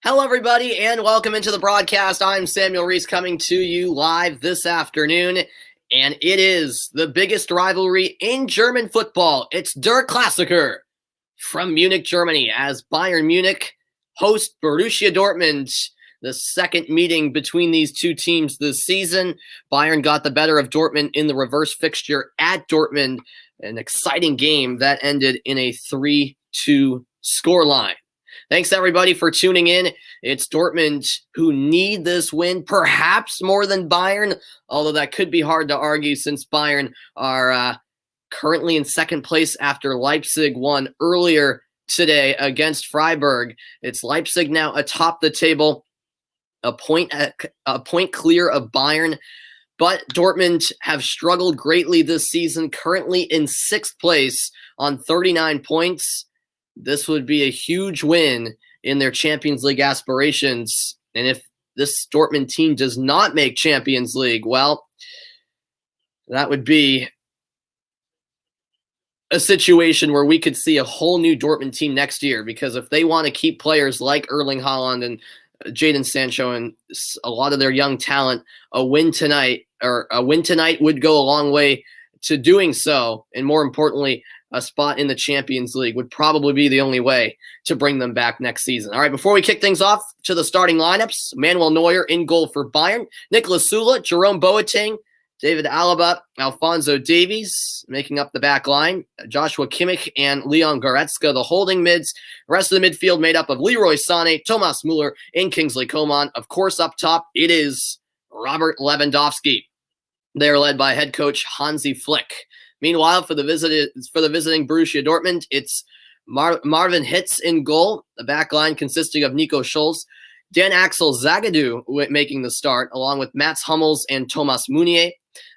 Hello, everybody, and welcome into the broadcast. I'm Samuel Reese coming to you live this afternoon, and it is the biggest rivalry in German football. It's Der Klassiker from Munich, Germany, as Bayern Munich host Borussia Dortmund. The second meeting between these two teams this season. Bayern got the better of Dortmund in the reverse fixture at Dortmund. An exciting game that ended in a 3-2 scoreline. Thanks, everybody, for tuning in. It's Dortmund who need this win, perhaps more than Bayern, although that could be hard to argue since Bayern are currently in second place after Leipzig won earlier today against Freiburg. It's Leipzig now atop the table, a point clear of Bayern, but Dortmund have struggled greatly this season, currently in sixth place on 39 points. This would be a huge win in their Champions League aspirations. And if this Dortmund team does not make Champions League, well, that would be a situation where we could see a whole new Dortmund team next year. Because if they want to keep players like Erling Haaland and Jadon Sancho and a lot of their young talent, a win tonight would go a long way to doing so. And more importantly, a spot in the Champions League would probably be the only way to bring them back next season. All right, before we kick things off to the starting lineups, Manuel Neuer in goal for Bayern, Nicolas Süle, Jerome Boateng, David Alaba, Alphonso Davies making up the back line, Joshua Kimmich and Leon Goretzka, the holding mids. The rest of the midfield made up of Leroy Sané, Thomas Müller, and Kingsley Coman. Of course, up top, it is Robert Lewandowski. They are led by head coach Hansi Flick. Meanwhile, for the visiting Borussia Dortmund, it's Marvin Hitz in goal, the back line consisting of Nico Schulz, Dan Axel Zagadou making the start, along with Mats Hummels and Thomas Meunier.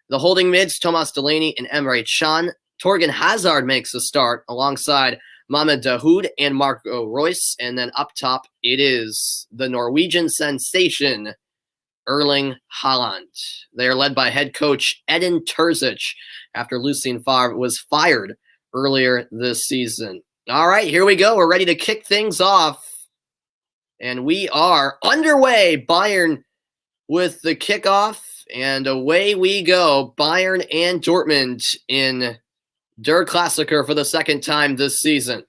The holding mids, Thomas Delaney and Emre Can. Torgan Hazard makes the start, alongside Mohamed Dahoud and Marco Reus. And then up top, it is the Norwegian sensation, Erling Haaland. They are led by head coach Edin Terzic after Lucien Favre was fired earlier this season. All right, here we go. We're ready to kick things off. And we are underway. Bayern with the kickoff. And away we go. Bayern and Dortmund in Der Klassiker for the second time this season.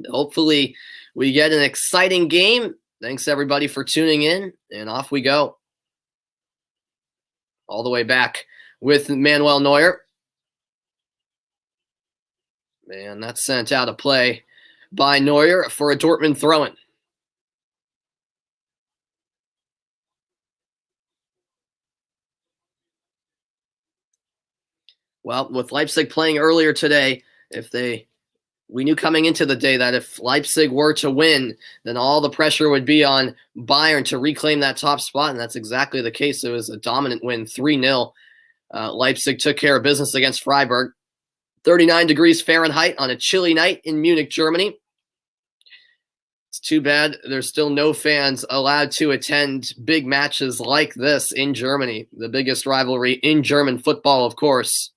Hopefully we get an exciting game. Thanks, everybody, for tuning in. And off we go. All the way back with Manuel Neuer. And that's sent out of play by Neuer for a Dortmund throw-in. Well, with Leipzig playing earlier today, we knew coming into the day that if Leipzig were to win, then all the pressure would be on Bayern to reclaim that top spot, and that's exactly the case. It was a dominant win, 3-0. Leipzig took care of business against Freiburg. 39 degrees Fahrenheit on a chilly night in Munich, Germany. It's too bad there's still no fans allowed to attend big matches like this in Germany, the biggest rivalry in German football, of course,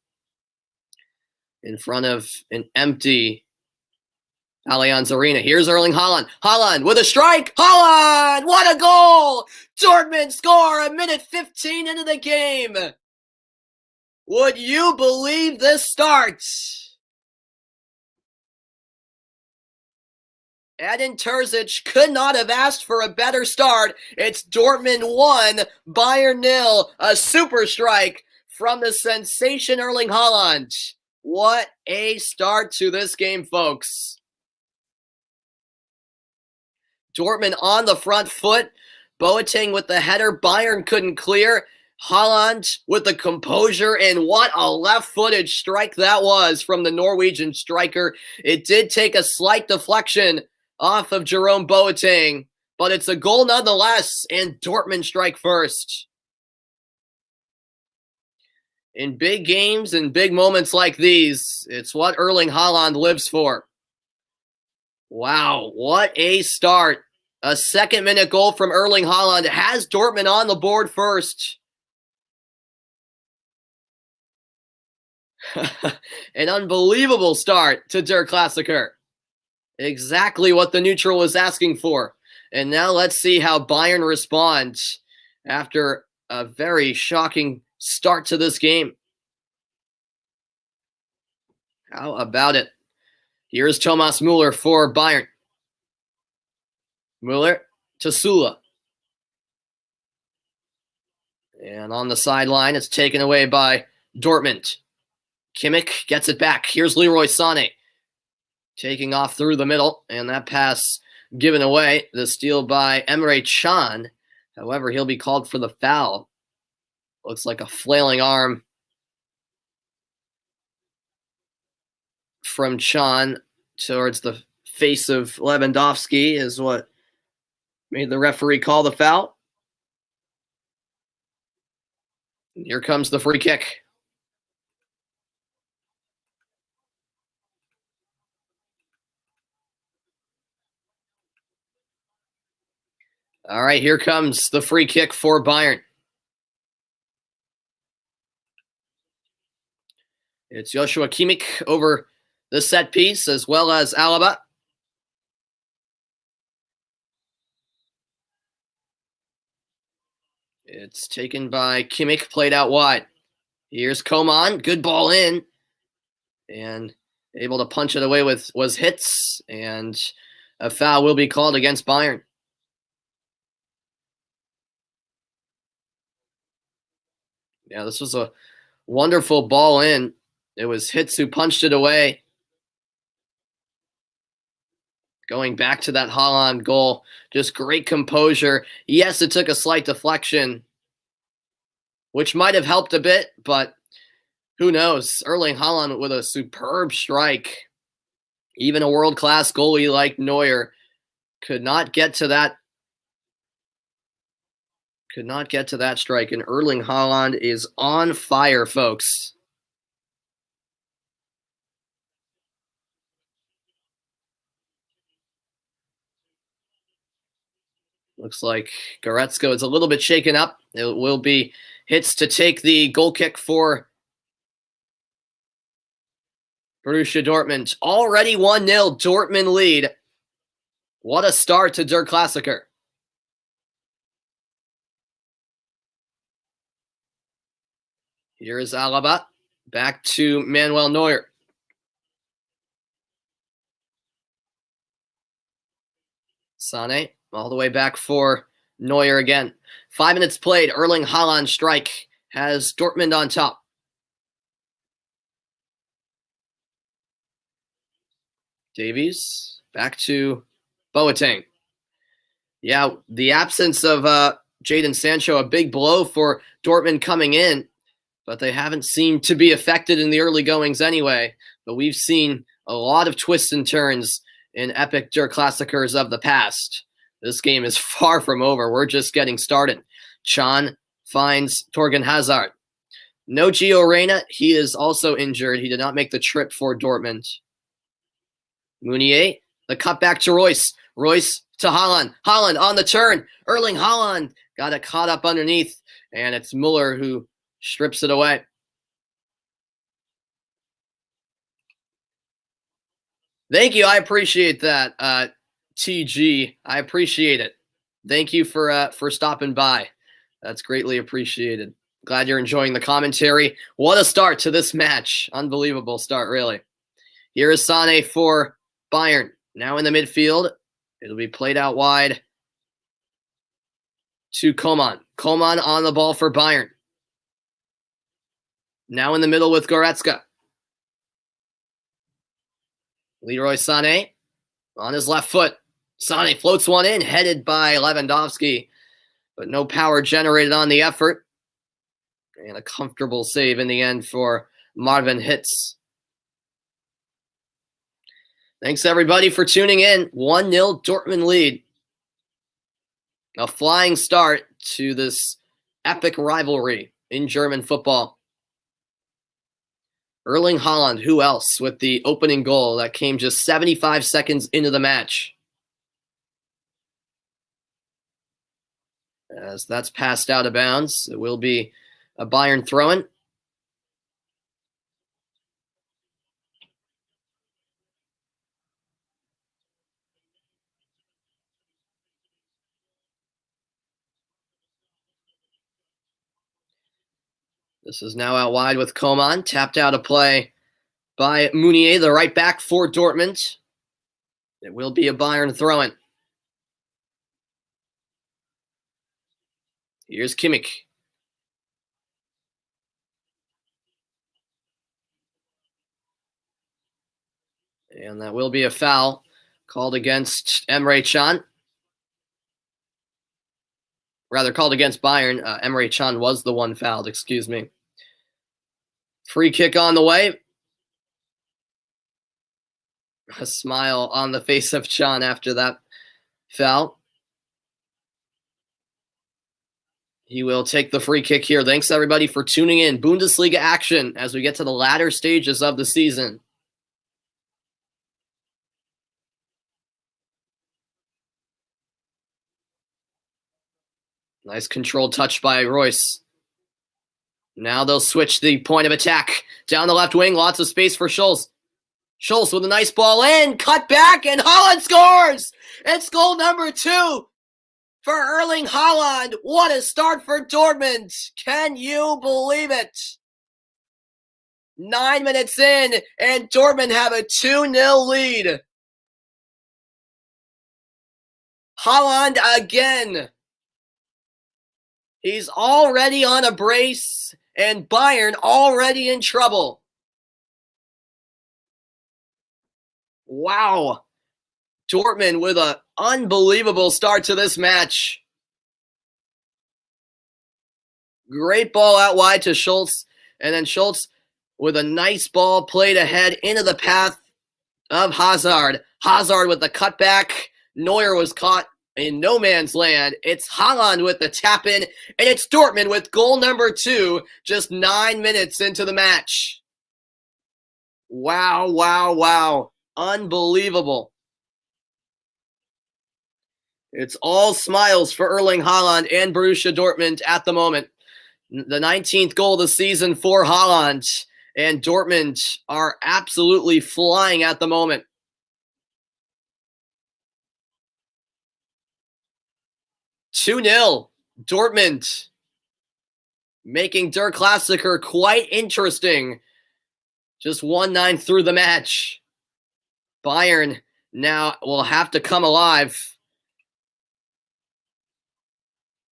in front of an empty Allianz Arena. Here's Erling Haaland. Haaland with a strike. Haaland! What a goal! Dortmund score a minute 15 into the game. Would you believe this starts? Edin Terzic could not have asked for a better start. It's Dortmund 1, Bayern 0. A super strike from the sensation Erling Haaland. What a start to this game, folks. Dortmund on the front foot. Boateng with the header. Bayern couldn't clear. Haaland with the composure, and what a left-footed strike that was from the Norwegian striker. It did take a slight deflection off of Jerome Boateng, but it's a goal nonetheless, and Dortmund strike first. In big games and big moments like these, it's what Erling Haaland lives for. Wow, what a start. A second-minute goal from Erling Haaland has Dortmund on the board first. An unbelievable start to Der Klassiker. Exactly what the neutral was asking for. And now let's see how Bayern responds after a very shocking start to this game. How about it? Here's Thomas Müller for Bayern. Müller to Sula. And on the sideline, it's taken away by Dortmund. Kimmich gets it back. Here's Leroy Sané taking off through the middle, and that pass given away. The steal by Emre Can. However, he'll be called for the foul. Looks like a flailing arm from Can towards the face of Lewandowski is what made the referee call the foul. And here comes the free kick. All right, here comes the free kick for Bayern. It's Joshua Kimmich over the set piece as well as Alaba. It's taken by Kimmich, played out wide. Here's Coman, good ball in. And able to punch it away was Hitz, and a foul will be called against Bayern. Yeah, this was a wonderful ball in. It was Hitz who punched it away. Going back to that Haaland goal, just great composure. Yes, it took a slight deflection, which might have helped a bit, but who knows? Erling Haaland with a superb strike. Even a world-class goalie like Neuer could not get to that strike, and Erling Haaland is on fire, folks. Looks like Goretzka is a little bit shaken up. It will be Hitz to take the goal kick for Borussia Dortmund. Already 1-0 Dortmund lead. What a start to Der Klassiker. Here is Alaba. Back to Manuel Neuer. Sané all the way back for Neuer again. 5 minutes played. Erling Haaland strike has Dortmund on top. Davies back to Boateng. Yeah, the absence of Jadon Sancho, a big blow for Dortmund coming in, but they haven't seemed to be affected in the early goings anyway. But we've seen a lot of twists and turns in epic Der Klassikers of the past. This game is far from over. We're just getting started. Can finds Torgan Hazard. No Gio Reyna. He is also injured. He did not make the trip for Dortmund. Meunier, the cut back to Royce. Royce to Haaland. Haaland on the turn. Erling Haaland got it caught up underneath, and it's Müller who strips it away. Thank you. I appreciate that, TG. I appreciate it. Thank you for stopping by. That's greatly appreciated. Glad you're enjoying the commentary. What a start to this match. Unbelievable start, really. Here is Sané for Bayern. Now in the midfield. It'll be played out wide to Coman. Coman on the ball for Bayern. Now in the middle with Goretzka. Leroy Sané on his left foot. Sané floats one in, headed by Lewandowski, but no power generated on the effort. And a comfortable save in the end for Marvin Hitz. Thanks, everybody, for tuning in. 1-0 Dortmund lead. A flying start to this epic rivalry in German football. Erling Haaland, who else, with the opening goal that came just 75 seconds into the match. As that's passed out of bounds, it will be a Bayern throw-in. This is now out wide with Coman. Tapped out a play by Meunier, the right back for Dortmund. It will be a Bayern throw-in. Here's Kimmich. And that will be a foul called against Emre Can. Rather, called against Bayern. Emre Can was the one fouled, excuse me. Free kick on the way. A smile on the face of Can after that foul. He will take the free kick here. Thanks, everybody, for tuning in. Bundesliga action as we get to the latter stages of the season. Nice controlled touch by Royce. Now they'll switch the point of attack. Down the left wing, lots of space for Schulz. Schulz with a nice ball in, cut back, and Haaland scores! It's goal number 2 for Erling Haaland. What a start for Dortmund. Can you believe it? 9 minutes in, and Dortmund have a 2-0 lead. Haaland again. He's already on a brace, and Bayern already in trouble. Wow. Dortmund with an unbelievable start to this match. Great ball out wide to Schulz, and then Schulz with a nice ball played ahead into the path of Hazard. Hazard with the cutback. Neuer was caught in no man's land. It's Haaland with the tap in, and it's Dortmund with goal number 2 just 9 minutes into the match. Wow, wow, wow. Unbelievable. It's all smiles for Erling Haaland and Borussia Dortmund at the moment. The 19th goal of the season for Haaland, and Dortmund are absolutely flying at the moment. 2-0, Dortmund, making Der Klassiker quite interesting. Just 1-9 through the match. Bayern now will have to come alive.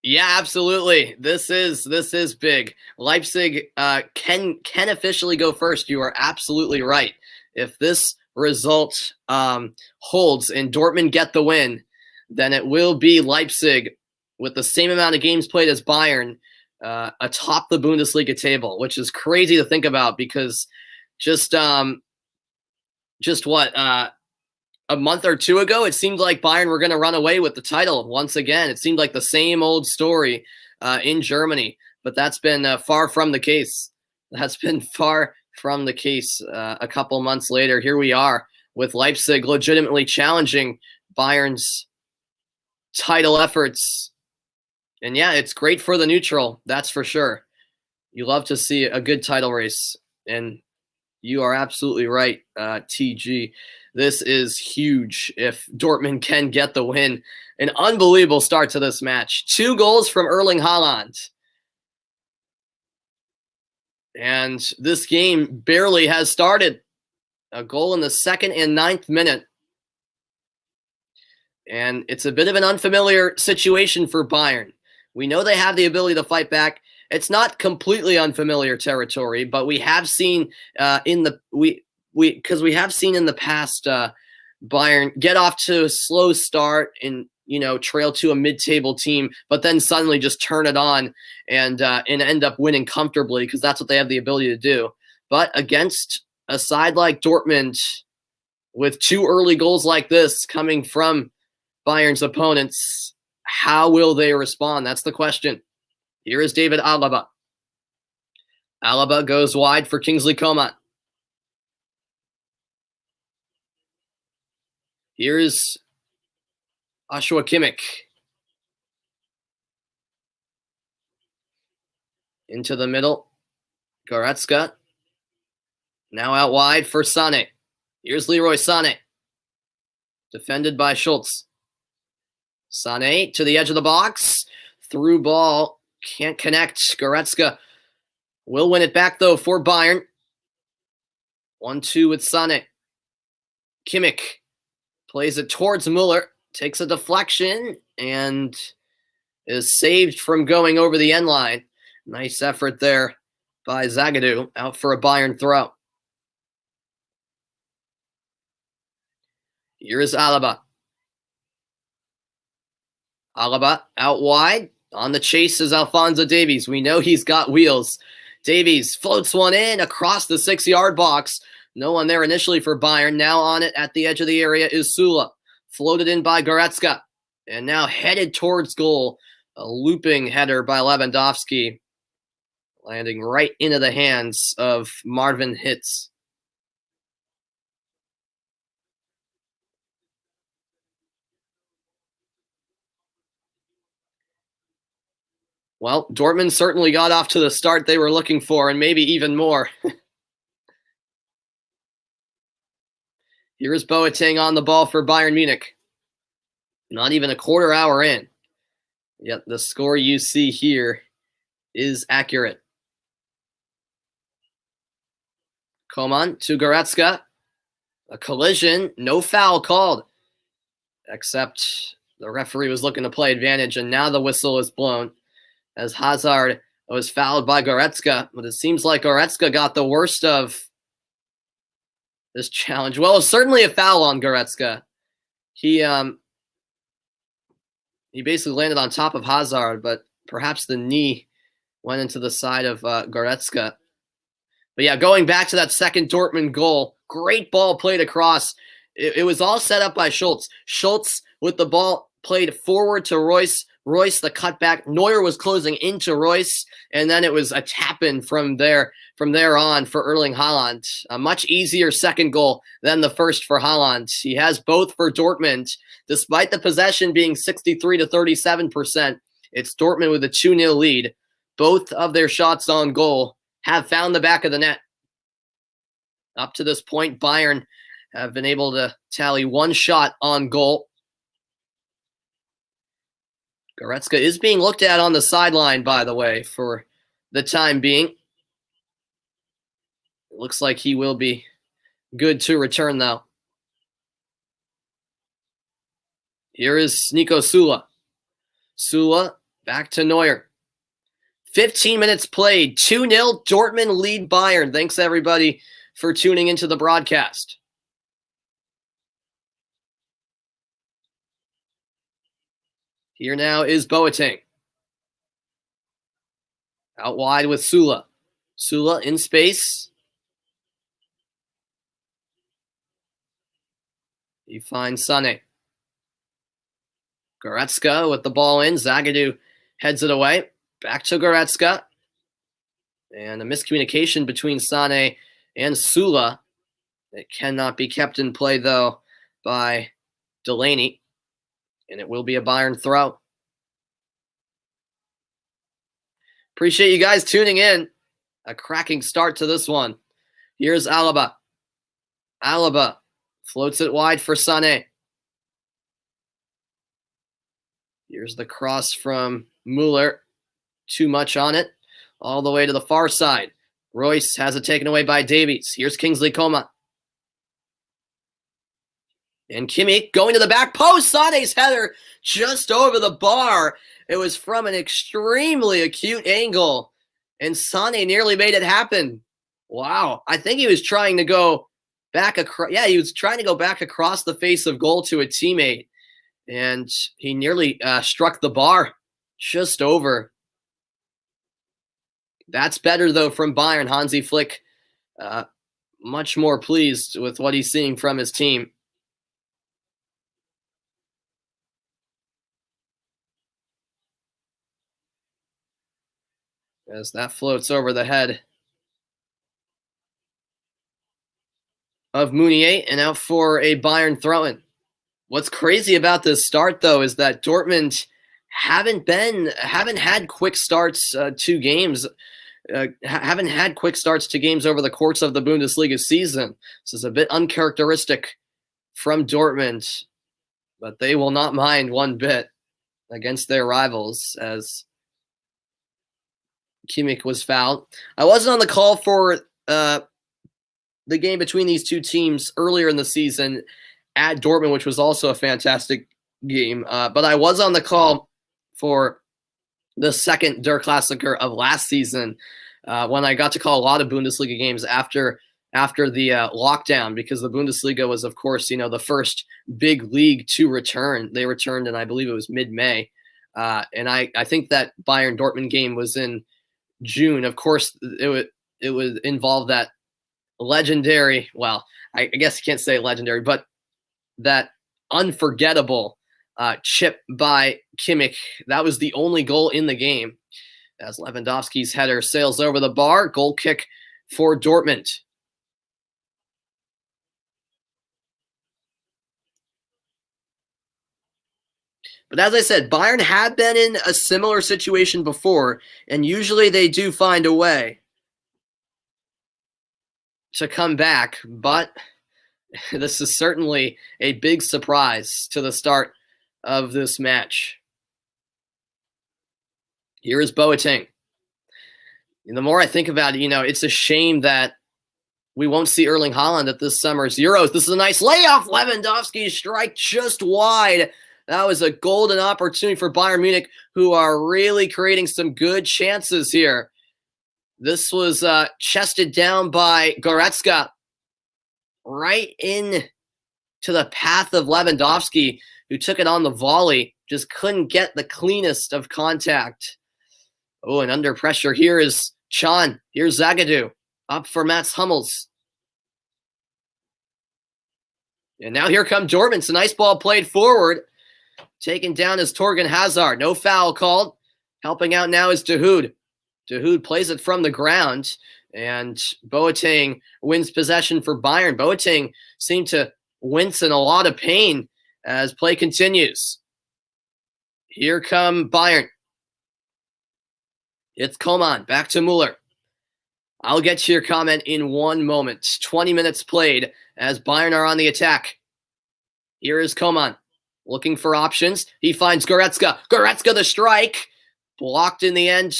Yeah, absolutely. This is big. Leipzig can officially go first. You are absolutely right. If this result holds and Dortmund get the win, then it will be Leipzig with the same amount of games played as Bayern atop the Bundesliga table, which is crazy to think about because just what a month or two ago, it seemed like Bayern were going to run away with the title once again. It seemed like the same old story in Germany, but that's been far from the case. That's been far from the case. A couple months later, here we are with Leipzig legitimately challenging Bayern's title efforts. And yeah, it's great for the neutral, that's for sure. You love to see a good title race, and you are absolutely right, TG. This is huge if Dortmund can get the win. An unbelievable start to this match. 2 goals from Erling Haaland. And this game barely has started. A goal in the 2nd and 9th minute. And it's a bit of an unfamiliar situation for Bayern. We know they have the ability to fight back. It's not completely unfamiliar territory, but we have seen in the past Bayern get off to a slow start and trail to a mid-table team, but then suddenly just turn it on and end up winning comfortably because that's what they have the ability to do. But against a side like Dortmund, with 2 early goals like this coming from Bayern's opponents, how will they respond? That's the question. Here is David Alaba. Alaba goes wide for Kingsley Coman. Here is Joshua Kimmich. Into the middle. Goretzka. Now out wide for Sané. Here's Leroy Sané. Defended by Schulz. Sané to the edge of the box. Through ball. Can't connect. Goretzka Will win it back, though, for Bayern. 1-2 with Sané. Kimmich plays it towards Muller. Takes a deflection and is saved from going over the end line. Nice effort there by Zagadou. Out for a Bayern throw. Here is Alaba. Alaba out wide. On the chase is Alphonso Davies. We know he's got wheels. Davies floats one in across the 6-yard box. No one there initially for Bayern. Now on it at the edge of the area is Sula. Floated in by Goretzka. And now headed towards goal. A looping header by Lewandowski. Landing right into the hands of Marvin Hitz. Well, Dortmund certainly got off to the start they were looking for, and maybe even more. Here's Boateng on the ball for Bayern Munich. Not even a quarter hour in. Yet the score you see here is accurate. Coman to Goretzka. A collision, no foul called. Except the referee was looking to play advantage, and now the whistle is blown as Hazard was fouled by Goretzka. But it seems like Goretzka got the worst of this challenge. Well, it's certainly a foul on Goretzka. He basically landed on top of Hazard, but perhaps the knee went into the side of Goretzka. But yeah, going back to that second Dortmund goal, great ball played across. It was all set up by Schultz. Schultz with the ball played forward to Royce. Royce, the cutback. Neuer was closing into Royce, and then it was a tap-in from there on for Erling Haaland. A much easier second goal than the first for Haaland. He has both for Dortmund. Despite the possession being 63-37%, it's Dortmund with a 2-0 lead. Both of their shots on goal have found the back of the net. Up to this point, Bayern have been able to tally one shot on goal. Goretzka is being looked at on the sideline, by the way, for the time being. It looks like he will be good to return, though. Here is Nico Sula. Sula back to Neuer. 15 minutes played. 2-0. Dortmund lead Bayern. Thanks, everybody, for tuning into the broadcast. Here now is Boateng. Out wide with Sula. Sula in space. He finds Sané. Goretzka with the ball in. Zagadou heads it away. Back to Goretzka. And a miscommunication between Sané and Sula. It cannot be kept in play, though, by Delaney. And it will be a Bayern throw. Appreciate you guys tuning in. A cracking start to this one. Here's Alaba. Alaba floats it wide for Sané. Here's the cross from Muller. Too much on it. All the way to the far side. Royce has it taken away by Davies. Here's Kingsley Coman. And Kimmich going to the back post. Sané's header just over the bar. It was from an extremely acute angle. And Sané nearly made it happen. Wow. I think he was trying to go back across. Yeah, he was trying to go back across the face of goal to a teammate. And he nearly struck the bar just over. That's better, though, from Bayern. Hansi Flick much more pleased with what he's seeing from his team. As that floats over the head of Meunier and out for a Bayern throw-in. What's crazy about this start, though, is that Dortmund haven't had quick starts to games. Haven't had quick starts to games over the course of the Bundesliga season. This is a bit uncharacteristic from Dortmund, but they will not mind one bit against their rivals as Kimmich was fouled. I wasn't on the call for the game between these two teams earlier in the season at Dortmund, which was also a fantastic game. But I was on the call for the second Der Klassiker of last season when I got to call a lot of Bundesliga games after the lockdown, because the Bundesliga was, of course, the first big league to return. They returned, and I believe it was mid-May. And I think that Bayern Dortmund game was in June. Of course, it would involve that legendary, well, I guess you can't say legendary, but that unforgettable chip by Kimmich. That was the only goal in the game, as Lewandowski's header sails over the bar. Goal kick for Dortmund. But as I said, Bayern had been in a similar situation before, and usually they do find a way to come back, but this is certainly a big surprise to the start of this match. Here is Boateng. And the more I think about it, it's a shame that we won't see Erling Haaland at this summer's Euros. This is a nice layoff. Lewandowski strike just wide. That was a golden opportunity for Bayern Munich, who are really creating some good chances here. This was chested down by Goretzka right in to the path of Lewandowski, who took it on the volley. Just couldn't get the cleanest of contact. Oh, and under pressure here is Can. Here's Zagadou. Up for Mats Hummels. And now here come Dortmund. It's a nice ball played forward. Taken down is Torgan Hazard. No foul called. Helping out now is Dahoud. Dahoud plays it from the ground, and Boateng wins possession for Bayern. Boateng seemed to wince in a lot of pain as play continues. Here come Bayern. It's Coman. Back to Muller. I'll get to your comment in 1 moment. 20 minutes played as Bayern are on the attack. Here is Coman. Looking for options. He finds Goretzka. Goretzka the strike. Blocked in the end.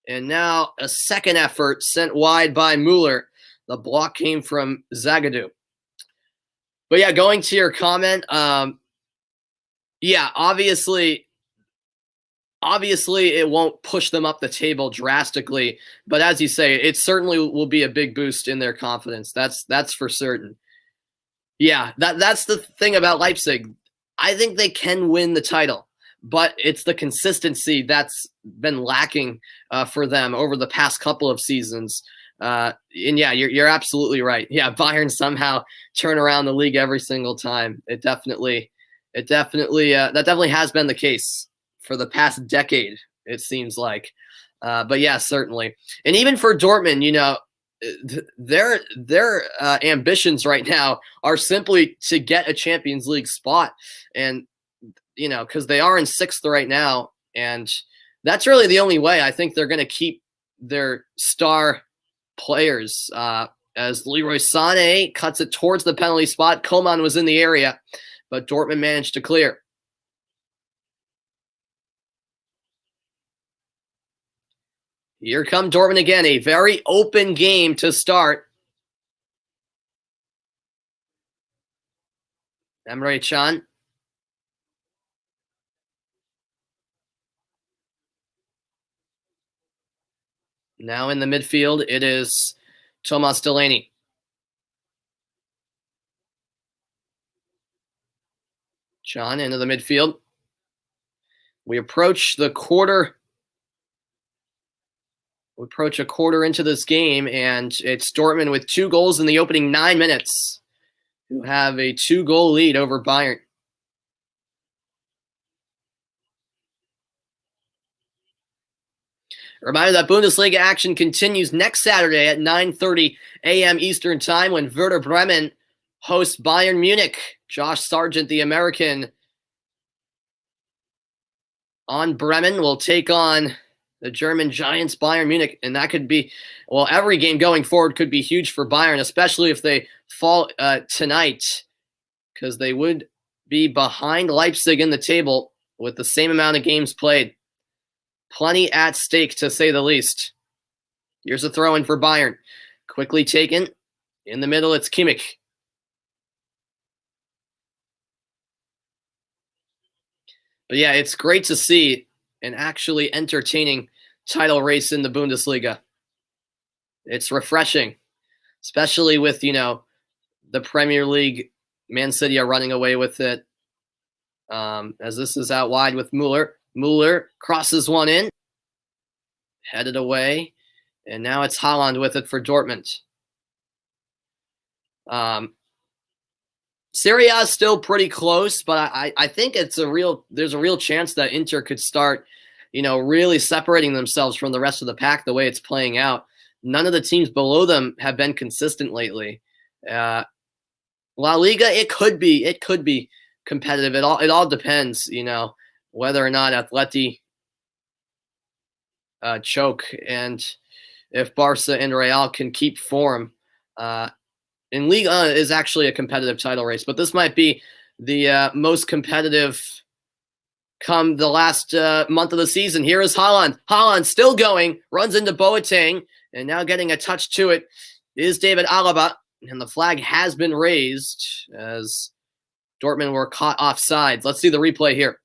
And now a second effort sent wide by Muller. The block came from Zagadou. But yeah, going to your comment, obviously it won't push them up the table drastically. But as you say, it certainly will be a big boost in their confidence. That's for certain. Yeah, that's the thing about Leipzig. I think they can win the title, but it's the consistency that's been lacking for them over the past couple of seasons. And yeah, you're absolutely right. Yeah, Bayern somehow turn around the league every single time. That definitely has been the case for the past decade, it seems like. But yeah, certainly. And even for Dortmund, their ambitions right now are simply to get a Champions League spot. And, because they are in 6th right now. And that's really the only way I think they're going to keep their star players. As Leroy Sané cuts it towards the penalty spot. Coman was in the area, but Dortmund managed to clear. Here come Dortmund again. A very open game to start. Emre Can. Now in the midfield, it is Thomas Delaney. Can into the midfield. We approach a quarter into this game, and it's Dortmund with 2 goals in the opening 9 minutes, who have a 2-goal lead over Bayern. A reminder that Bundesliga action continues next Saturday at 9:30 a.m. Eastern Time when Werder Bremen hosts Bayern Munich. Josh Sargent, the American, on Bremen will take on the German giants Bayern Munich, and that could be, well, every game going forward could be huge for Bayern, especially if they fall tonight, because they would be behind Leipzig in the table with the same amount of games played. Plenty at stake, to say the least. Here's a throw in for Bayern. Quickly taken. In the middle, it's Kimmich. But yeah, it's great to see an actually entertaining title race in the Bundesliga. It's refreshing, especially with, the Premier League. Man City are running away with it. As this is out wide with Mueller. Mueller crosses one in, headed away, and now it's Haaland with it for Dortmund. Serie A is still pretty close, but I think there's a real chance that Inter could start, really separating themselves from the rest of the pack the way it's playing out. None of the teams below them have been consistent lately. La Liga, it could be competitive. It all depends, whether or not Atleti choke, and if Barca and Real can keep form. In Liga is actually a competitive title race, but this might be the most competitive come the last month of the season. Here is Haaland. Haaland still going, runs into Boateng, and now getting a touch to it is David Alaba, and the flag has been raised as Dortmund were caught offside. Let's see the replay here.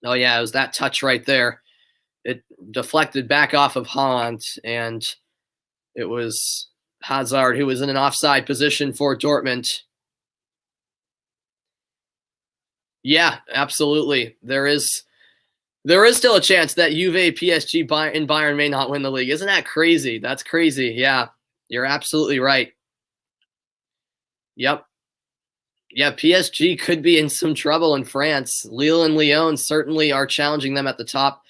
Oh yeah, it was that touch right there. It deflected back off of Haaland, and it was Hazard who was in an offside position for Dortmund. Yeah, absolutely. There is still a chance that Juve, PSG, and Bayern may not win the league. Isn't that crazy? That's crazy. Yeah, you're absolutely right. Yep. Yeah, PSG could be in some trouble in France. Lille and Lyon certainly are challenging them at the top.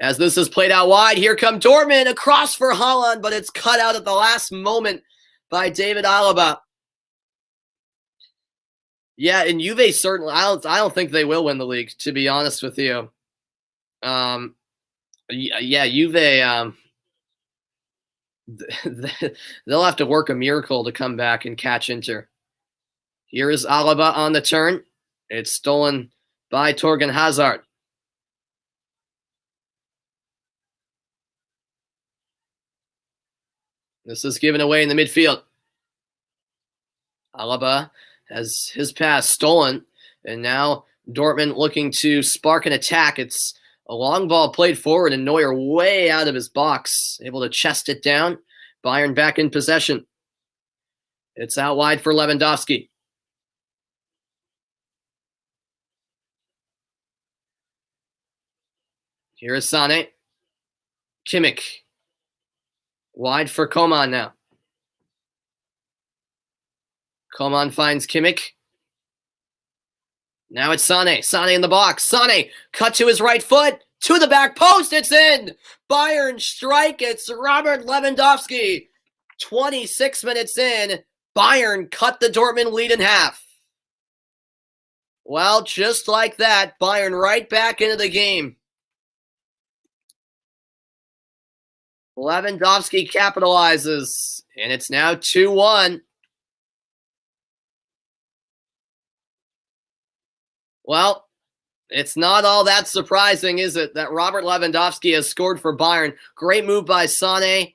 As this is played out wide, here come Dortmund, across for Haaland, but it's cut out at the last moment by David Alaba. Yeah, and Juve certainly, I don't think they will win the league, to be honest with you. Yeah, Juve, they'll have to work a miracle to come back and catch Inter. Here is Alaba on the turn. It's stolen by Torgan Hazard. This is given away in the midfield. Alaba has his pass stolen, and now Dortmund looking to spark an attack. It's a long ball played forward, and Neuer way out of his box, able to chest it down. Bayern back in possession. It's out wide for Lewandowski. Here is Sané. Kimmich. Wide for Coman now. Coman finds Kimmich. Now it's Sané. Sané in the box. Sané cut to his right foot. To the back post. It's in. Bayern strike. It's Robert Lewandowski. 26 minutes in. Bayern cut the Dortmund lead in half. Well, just like that, Bayern right back into the game. Lewandowski capitalizes, and it's now 2-1. Well, it's not all that surprising, is it, that Robert Lewandowski has scored for Bayern. Great move by Sané.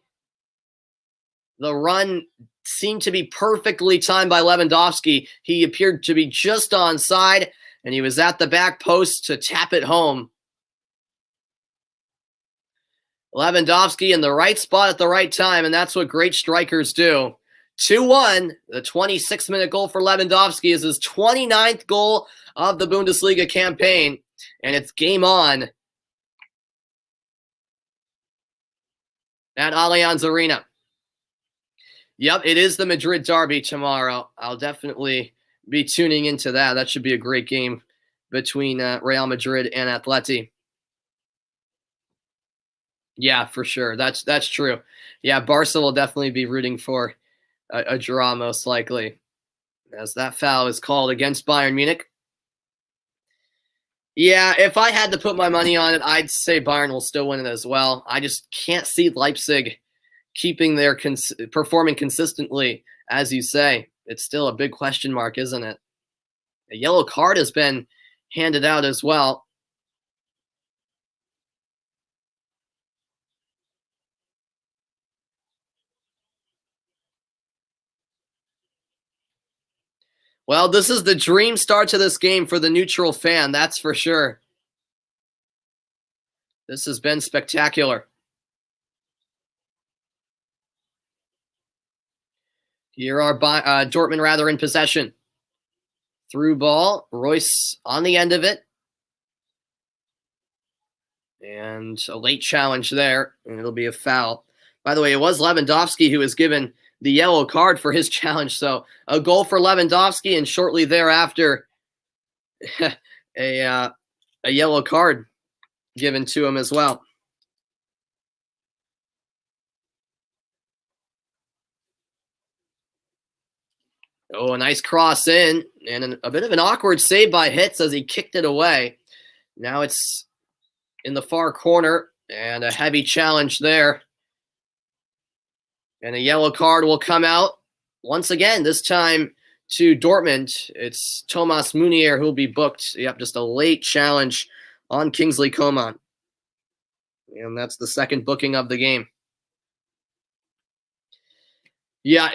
The run seemed to be perfectly timed by Lewandowski. He appeared to be just onside, and he was at the back post to tap it home. Lewandowski in the right spot at the right time, and that's what great strikers do. 2-1, the 26-minute goal for Lewandowski is his 29th goal of the Bundesliga campaign, and it's game on at Allianz Arena. Yep, it is the Madrid derby tomorrow. I'll definitely be tuning into that. That should be a great game between Real Madrid and Atleti. Yeah, for sure. That's true. Yeah, Barca will definitely be rooting for a draw, most likely, as that foul is called against Bayern Munich. Yeah, if I had to put my money on it, I'd say Bayern will still win it as well. I just can't see Leipzig keeping their performing consistently, as you say. It's still a big question mark, isn't it? A yellow card has been handed out as well. Well, this is the dream start to this game for the neutral fan, that's for sure. This has been spectacular. Here are Dortmund rather in possession. Through ball, Royce on the end of it. And a late challenge there, and it'll be a foul. By the way, it was Lewandowski who was given the yellow card for his challenge. So a goal for Lewandowski, and shortly thereafter, a yellow card given to him as well. Oh, a nice cross in, and a bit of an awkward save by Hitz as he kicked it away. Now it's in the far corner, and a heavy challenge there. And a yellow card will come out once again, this time to Dortmund. It's Thomas Munier who will be booked. Yep, just a late challenge on Kingsley Coman. And that's the second booking of the game. Yeah,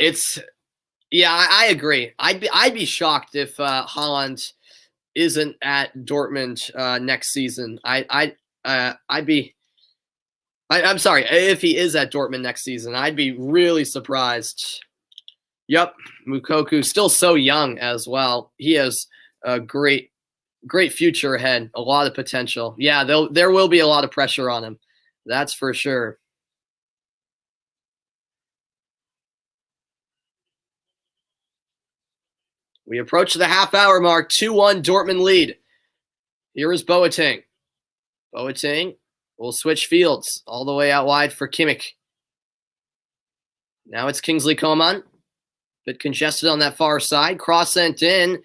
I agree. I'd be shocked if Haaland isn't at Dortmund next season. I'm sorry, if he is at Dortmund next season, I'd be really surprised. Yep, Moukoko, still so young as well. He has a great future ahead, a lot of potential. Yeah, there will be a lot of pressure on him. That's for sure. We approach the half-hour mark, 2-1 Dortmund lead. Here is Boateng. Boateng will switch fields all the way out wide for Kimmich. Now it's Kingsley Coman. Bit congested on that far side. Cross sent in.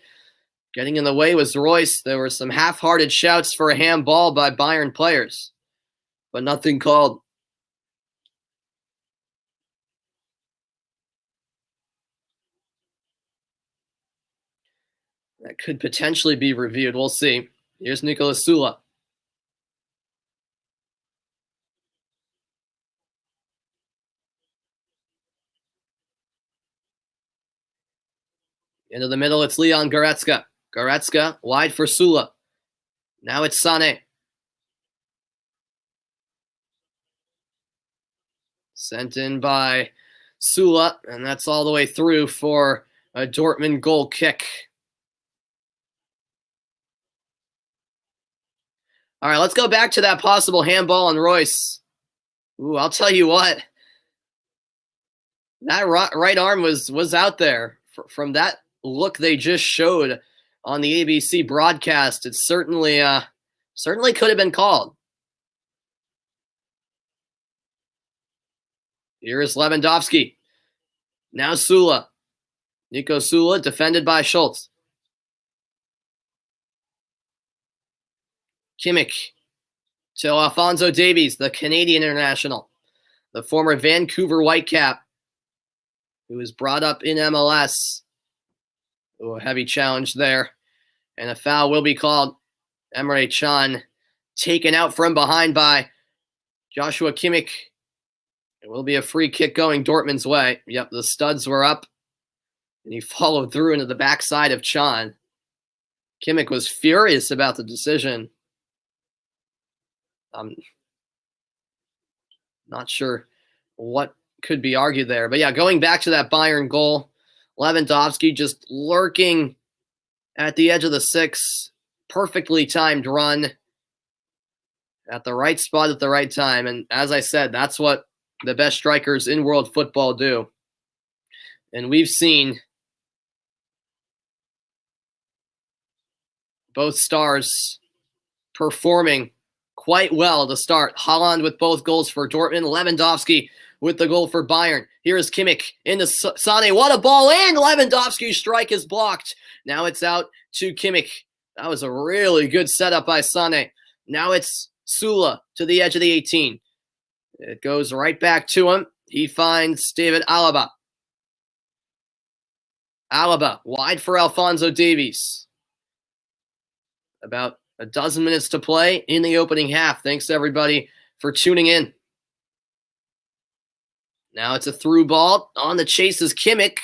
Getting in the way was Royce. There were some half-hearted shouts for a handball by Bayern players, but nothing called. That could potentially be reviewed. We'll see. Here's Nicolas Sula. Into the middle, it's Leon Goretzka. Goretzka wide for Sula. Now it's Sané. Sent in by Sula, and that's all the way through for a Dortmund goal kick. All right, let's go back to that possible handball on Royce. Ooh, I'll tell you what. That right arm was out there. From that look they just showed on the ABC broadcast, it certainly could have been called. Here is Lewandowski. Now Sula. Nico Sula defended by Schultz. Kimmich to Alphonso Davies, the Canadian international, the former Vancouver Whitecap, who was brought up in MLS. Ooh, a heavy challenge there. And a foul will be called. Emre Can taken out from behind by Joshua Kimmich. It will be a free kick going Dortmund's way. Yep, the studs were up. And he followed through into the backside of Can. Kimmich was furious about the decision. I'm not sure what could be argued there. But yeah, going back to that Bayern goal, Lewandowski just lurking at the edge of the six. Perfectly timed run at the right spot at the right time. And as I said, that's what the best strikers in world football do. And we've seen both stars performing quite well to start. Haaland with both goals for Dortmund. Lewandowski with the goal for Bayern. Here is Kimmich into Sané. What a ball in! Lewandowski's strike is blocked. Now it's out to Kimmich. That was a really good setup by Sané. Now it's Sula to the edge of the 18. It goes right back to him. He finds David Alaba. Alaba wide for Alphonso Davies. About a dozen minutes to play in the opening half. Thanks, everybody, for tuning in. Now it's a through ball. On the chase is Kimmich.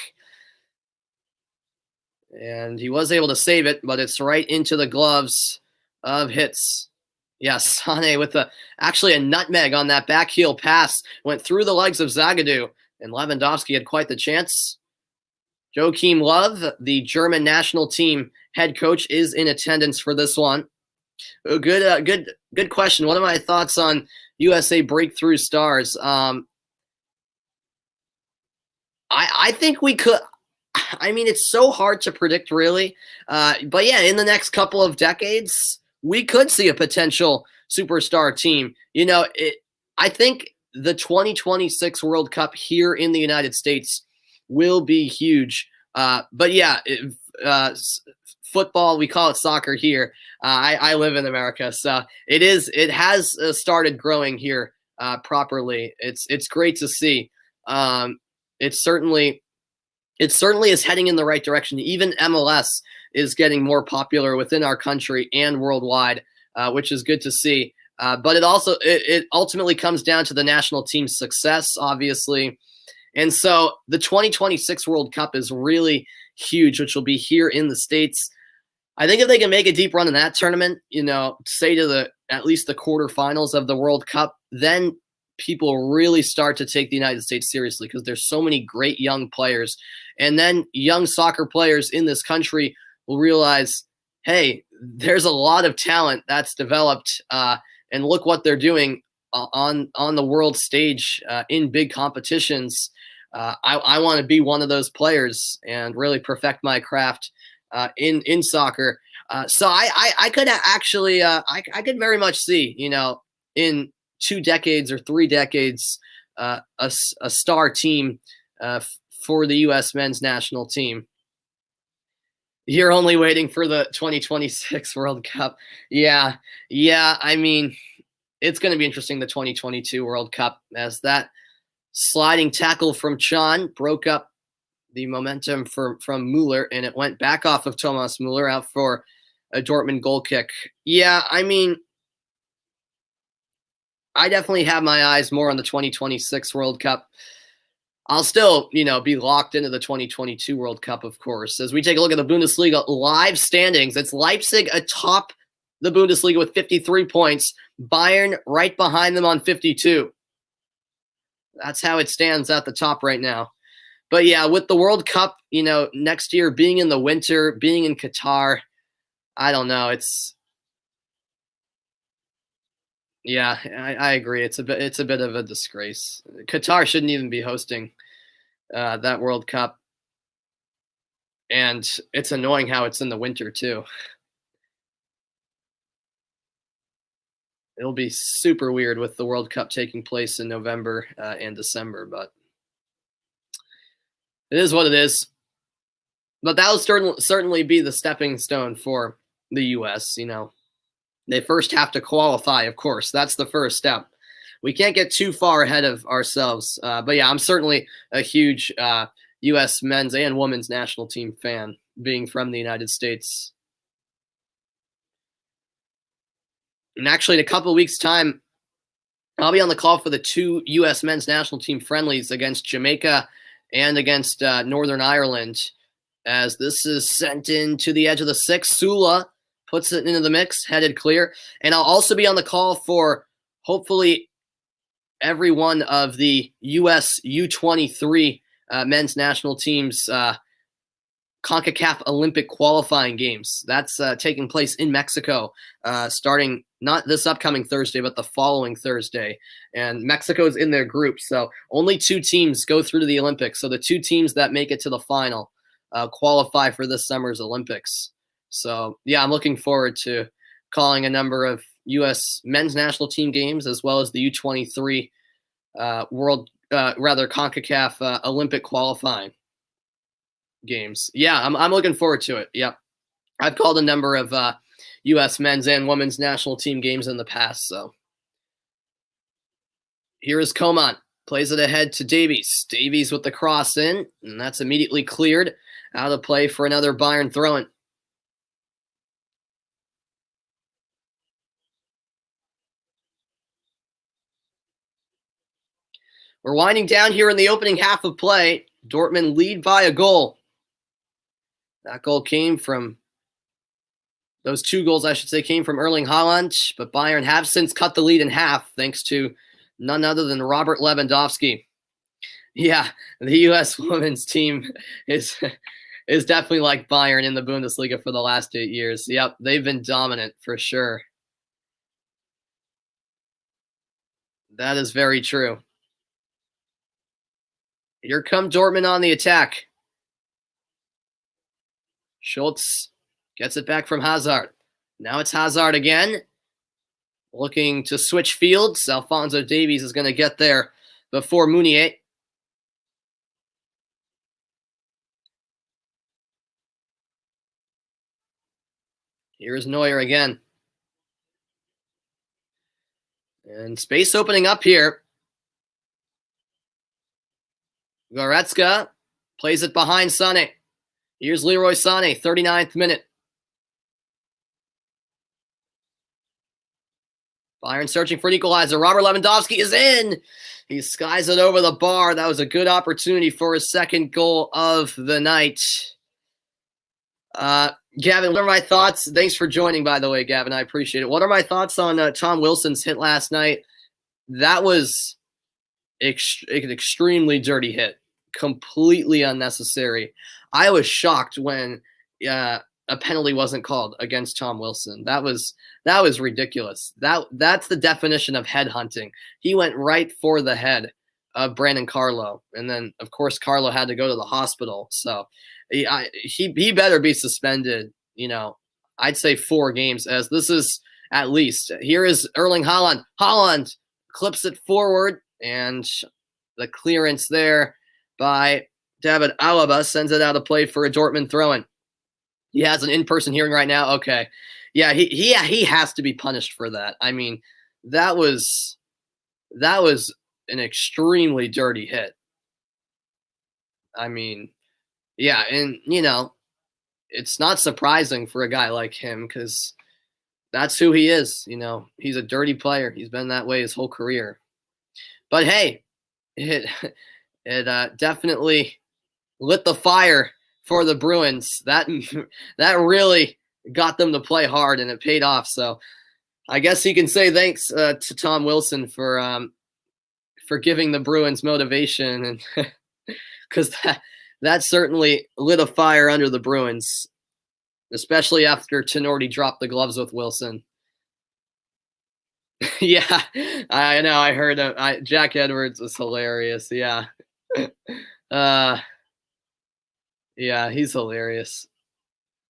And he was able to save it, but it's right into the gloves of Hits. Yes, Sane with actually a nutmeg on that back heel pass. Went through the legs of Zagadou, and Lewandowski had quite the chance. Joachim Löw, the German national team head coach, is in attendance for this one. Good question. What are my thoughts on USA breakthrough stars? I think we could. I mean, it's so hard to predict, really. But yeah, in the next couple of decades, we could see a potential superstar team. I think the 2026 World Cup here in the United States will be huge. But yeah, football, we call it soccer here. I live in America, so it has started growing here properly. It's great to see. It certainly is heading in the right direction. Even MLS is getting more popular within our country and worldwide, which is good to see. But it ultimately comes down to the national team's success, obviously. And so the 2026 World Cup is really huge, which will be here in the States. I think if they can make a deep run in that tournament, say to at least the quarterfinals of the World Cup, then people really start to take the United States seriously because there's so many great young players. And then young soccer players in this country will realize, hey, there's a lot of talent that's developed, and look what they're doing on the world stage in big competitions. I want to be one of those players and really perfect my craft in soccer. So I could actually I could very much see, in 2 decades or 3 decades, a star team for the U.S. men's national team. You're only waiting for the 2026 World Cup. Yeah. I mean, it's going to be interesting, the 2022 World Cup, as that sliding tackle from Chan broke up the momentum from Mueller, and it went back off of Thomas Mueller out for a Dortmund goal kick. Yeah, I mean, I definitely have my eyes more on the 2026 World Cup. I'll still, be locked into the 2022 World Cup, of course. As we take a look at the Bundesliga live standings, it's Leipzig atop the Bundesliga with 53 points. Bayern right behind them on 52. That's how it stands at the top right now. But yeah, with the World Cup, next year being in the winter, being in Qatar, I don't know. Yeah, I agree. It's a bit of a disgrace. Qatar shouldn't even be hosting that World Cup, and it's annoying how it's in the winter too. It'll be super weird with the World Cup taking place in November and December, but it is what it is. But that will certainly be the stepping stone for the U.S. They first have to qualify, of course. That's the first step. We can't get too far ahead of ourselves. But yeah, I'm certainly a huge U.S. men's and women's national team fan, being from the United States. And actually, in a couple of weeks' time, I'll be on the call for the 2 U.S. men's national team friendlies against Jamaica and against Northern Ireland, as this is sent into the edge of the 6. Sula puts it into the mix, headed clear. And I'll also be on the call for hopefully every one of the U.S. U23 men's national teams CONCACAF Olympic qualifying games. That's taking place in Mexico, starting not this upcoming Thursday, but the following Thursday. And Mexico's in their group, so only 2 teams go through to the Olympics. So the 2 teams that make it to the final qualify for this summer's Olympics. So yeah, I'm looking forward to calling a number of U.S. men's national team games, as well as the U23 CONCACAF Olympic qualifying games. Yeah, I'm looking forward to it. Yep. I've called a number of U.S. men's and women's national team games in the past. So here is Coman. Plays it ahead to Davies. Davies with the cross in, and that's immediately cleared out of play for another Bayern throw-in. We're winding down here in the opening half of play. Dortmund lead by a goal. That goal came from those 2 goals, I should say, came from Erling Haaland, but Bayern have since cut the lead in half thanks to none other than Robert Lewandowski. Yeah, the U.S. women's team is definitely like Bayern in the Bundesliga for the last 8 years. Yep, they've been dominant for sure. That is very true. Here come Dortmund on the attack. Schultz gets it back from Hazard. Now it's Hazard again. Looking to switch fields. Alphonso Davies is going to get there before Meunier. Here's Neuer again. And space opening up here. Goretzka plays it behind Sané. Here's Leroy Sané, 39th minute. Bayern searching for an equalizer. Robert Lewandowski is in. He skies it over the bar. That was a good opportunity for his second goal of the night. Gavin, what are my thoughts? Thanks for joining, by the way, Gavin. I appreciate it. What are my thoughts on Tom Wilson's hit last night? That was an extremely dirty hit. Completely unnecessary. I was shocked when a penalty wasn't called against Tom Wilson. That was ridiculous. That's the definition of headhunting. He went right for the head of Brandon Carlo, and then of course Carlo had to go to the hospital. So he better be suspended. I'd say 4 games, as this is at least. Here is Erling Haaland. Haaland clips it forward, and the clearance there by David Alaba sends it out of play for a Dortmund throw-in. He has an in-person hearing right now. Okay. Yeah, he has to be punished for that. I mean, that was an extremely dirty hit. I mean, yeah, and it's not surprising for a guy like him because that's who he is. He's a dirty player. He's been that way his whole career. But hey, it definitely lit the fire for the Bruins. That really got them to play hard, and it paid off. So I guess you can say thanks to Tom Wilson for giving the Bruins motivation, and because that certainly lit a fire under the Bruins, especially after Tenorti dropped the gloves with Wilson. Yeah, I know. I heard Jack Edwards was hilarious. Yeah. Yeah, he's hilarious.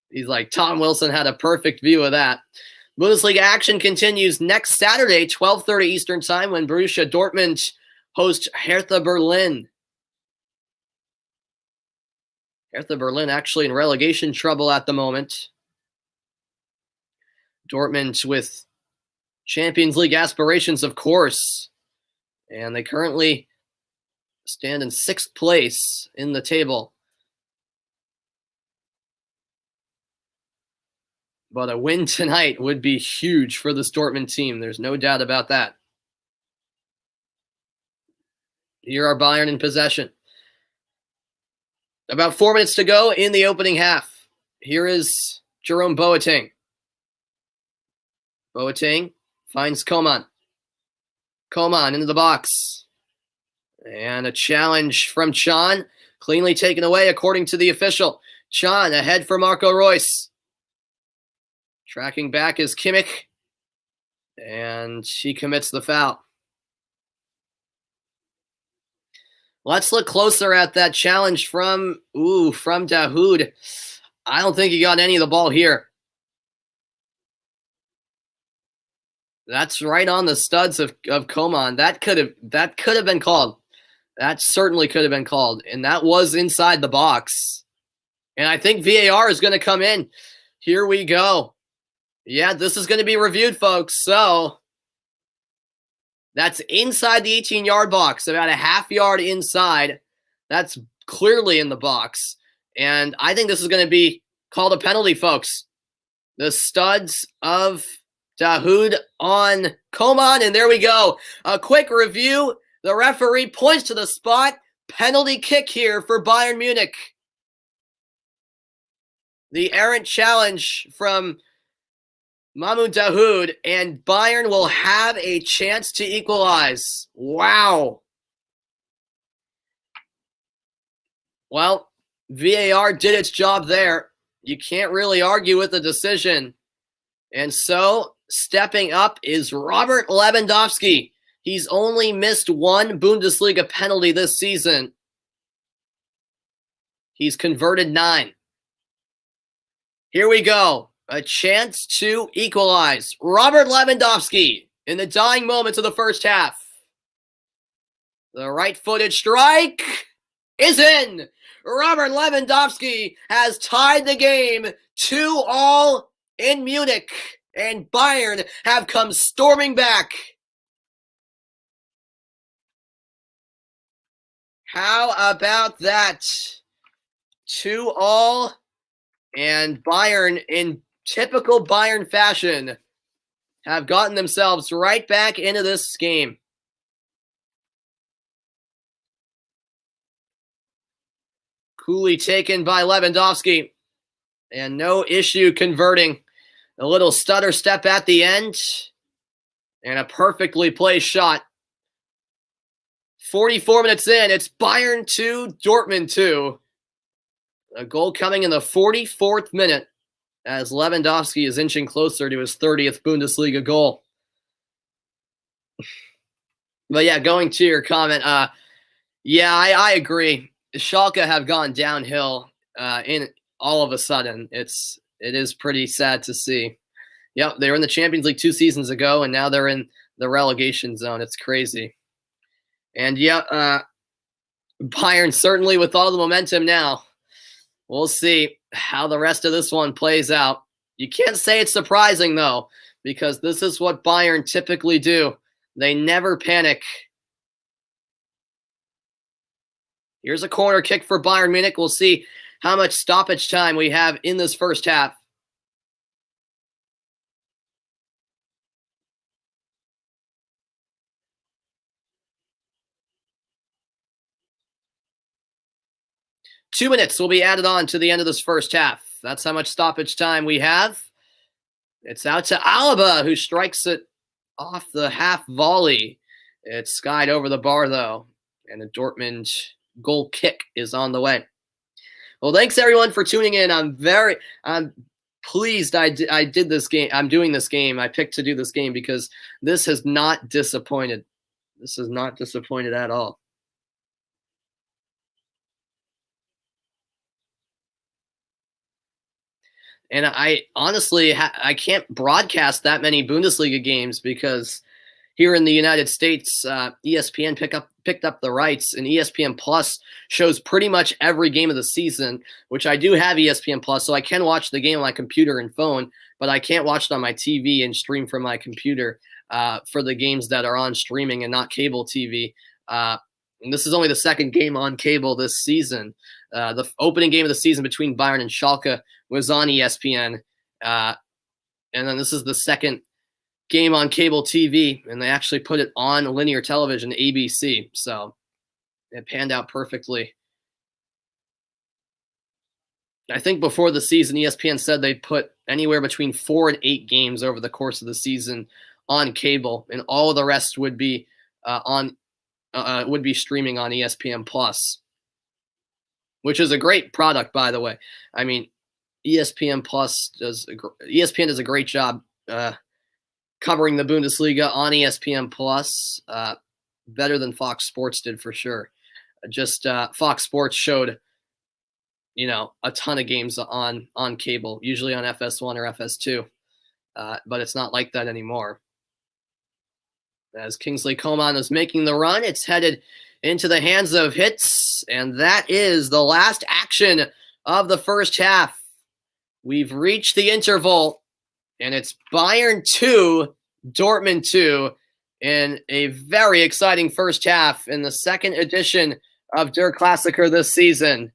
He's like, Tom Wilson had a perfect view of that. Bundesliga action continues next Saturday, 12:30 Eastern Time, when Borussia Dortmund hosts Hertha Berlin. Hertha Berlin actually in relegation trouble at the moment. Dortmund with Champions League aspirations, of course. And they currently stand in 6th place in the table. But a win tonight would be huge for this Dortmund team. There's no doubt about that. Here are Bayern in possession. About 4 minutes to go in the opening half. Here is Jerome Boateng. Boateng finds Coman. Coman into the box. And a challenge from Can. Cleanly taken away according to the official. Can ahead for Marco Reus. Tracking back is Kimmich. And he commits the foul. Let's look closer at that challenge from Dahoud. I don't think he got any of the ball here. That's right on the studs of Coman. That could have been called. That certainly could have been called. And that was inside the box. And I think VAR is going to come in. Here we go. Yeah, this is going to be reviewed, folks. So that's inside the 18-yard box, about a half yard inside. That's clearly in the box. And I think this is going to be called a penalty, folks. The studs of Dahoud on Coman, and there we go. A quick review. The referee points to the spot. Penalty kick here for Bayern Munich. the errant challenge from Mahmoud Dahoud, and Bayern will have a chance to equalize. Wow. Well, VAR did its job there. You can't really argue with the decision. And so, stepping up is Robert Lewandowski. He's only missed one Bundesliga penalty this season. He's converted 9. Here we go. A chance to equalize. Robert Lewandowski in the dying moments of the first half. The right-footed strike is in. Robert Lewandowski has tied the game 2-2 in Munich, and Bayern have come storming back. How about that? 2-2, and Bayern, in typical Bayern fashion, have gotten themselves right back into this game. Coolly taken by Lewandowski, and no issue converting. A little stutter step at the end, and a perfectly placed shot. 44 minutes in, it's Bayern 2, Dortmund 2. A goal coming in the 44th minute as Lewandowski is inching closer to his 30th Bundesliga goal. But yeah, going to your comment, I agree. Schalke have gone downhill in all of a sudden. It is pretty sad to see. Yep, they were in the Champions League 2 seasons ago, and now they're in the relegation zone. It's crazy. And Bayern certainly with all the momentum now. We'll see how the rest of this one plays out. You can't say it's surprising, though, because this is what Bayern typically do. They never panic. Here's a corner kick for Bayern Munich. We'll see how much stoppage time we have in this first half. Two minutes will be added on to the end of this first half. That's how much stoppage time we have. It's out to Alaba, who strikes it off the half volley. It's skied over the bar, though, and the Dortmund goal kick is on the way. Well, thanks everyone for tuning in. I'm pleased I did this game. I'm doing this game. I picked to do this game because this has not disappointed. This has not disappointed at all. And I honestly, I can't broadcast that many Bundesliga games because here in the United States, ESPN picked up the rights, and ESPN Plus shows pretty much every game of the season, which I do have ESPN Plus, so I can watch the game on my computer and phone, but I can't watch it on my TV and stream from my computer for the games that are on streaming and not cable TV. And this is only the second game on cable this season. The opening game of the season between Bayern and Schalke was on ESPN. And then this is the second game on cable TV, and they actually put it on linear television, ABC. So it panned out perfectly. I think before the season, ESPN said they put anywhere between 4 and 8 games over the course of the season on cable, and all of the rest would be streaming on ESPN Plus, which is a great product, by the way. I mean, ESPN does a great job covering the Bundesliga on ESPN Plus, better than Fox Sports did for sure. Fox Sports showed, a ton of games on cable, usually on FS1 or FS2, but it's not like that anymore. As Kingsley Coman is making the run, it's headed into the hands of Hitz, and that is the last action of the first half. We've reached the interval, and it's Bayern 2, Dortmund 2, in a very exciting first half in the second edition of Der Klassiker this season.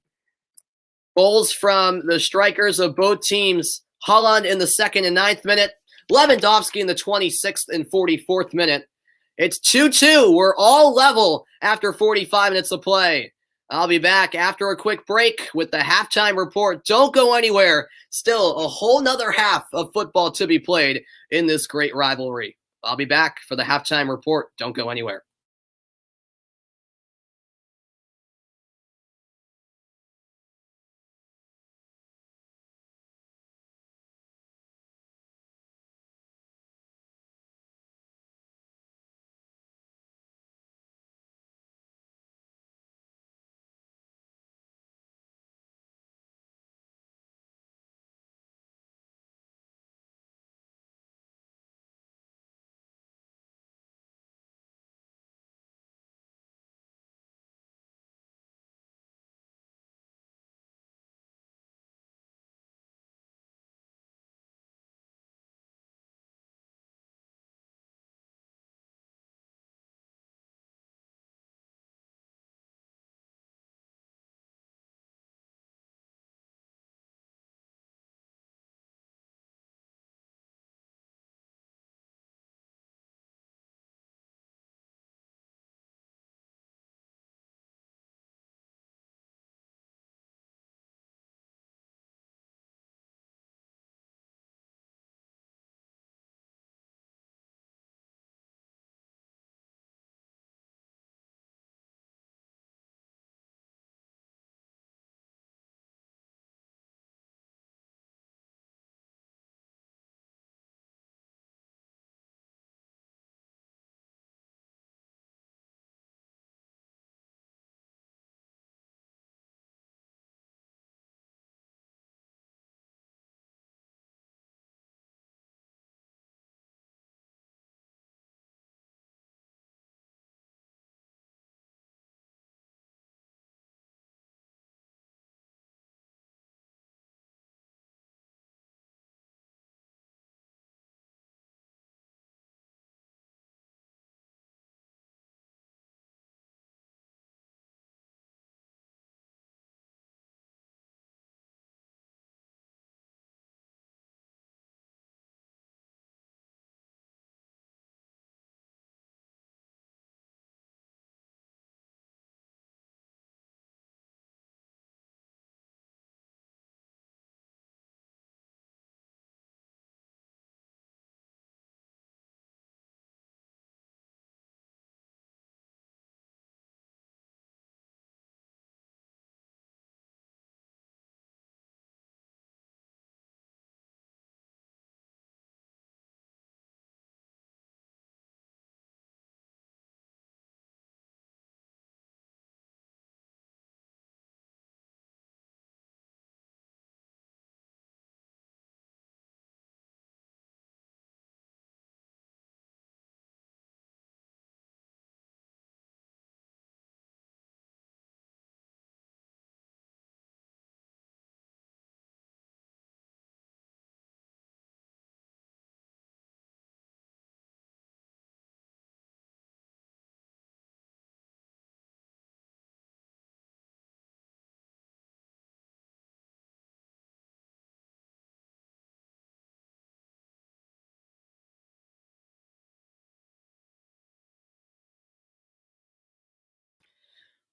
Goals from the strikers of both teams, Haaland in the 2nd and 9th minute, Lewandowski in the 26th and 44th minute. It's 2-2. We're all level after 45 minutes of play. I'll be back after a quick break with the halftime report. Don't go anywhere. Still a whole nother half of football to be played in this great rivalry. I'll be back for the halftime report. Don't go anywhere.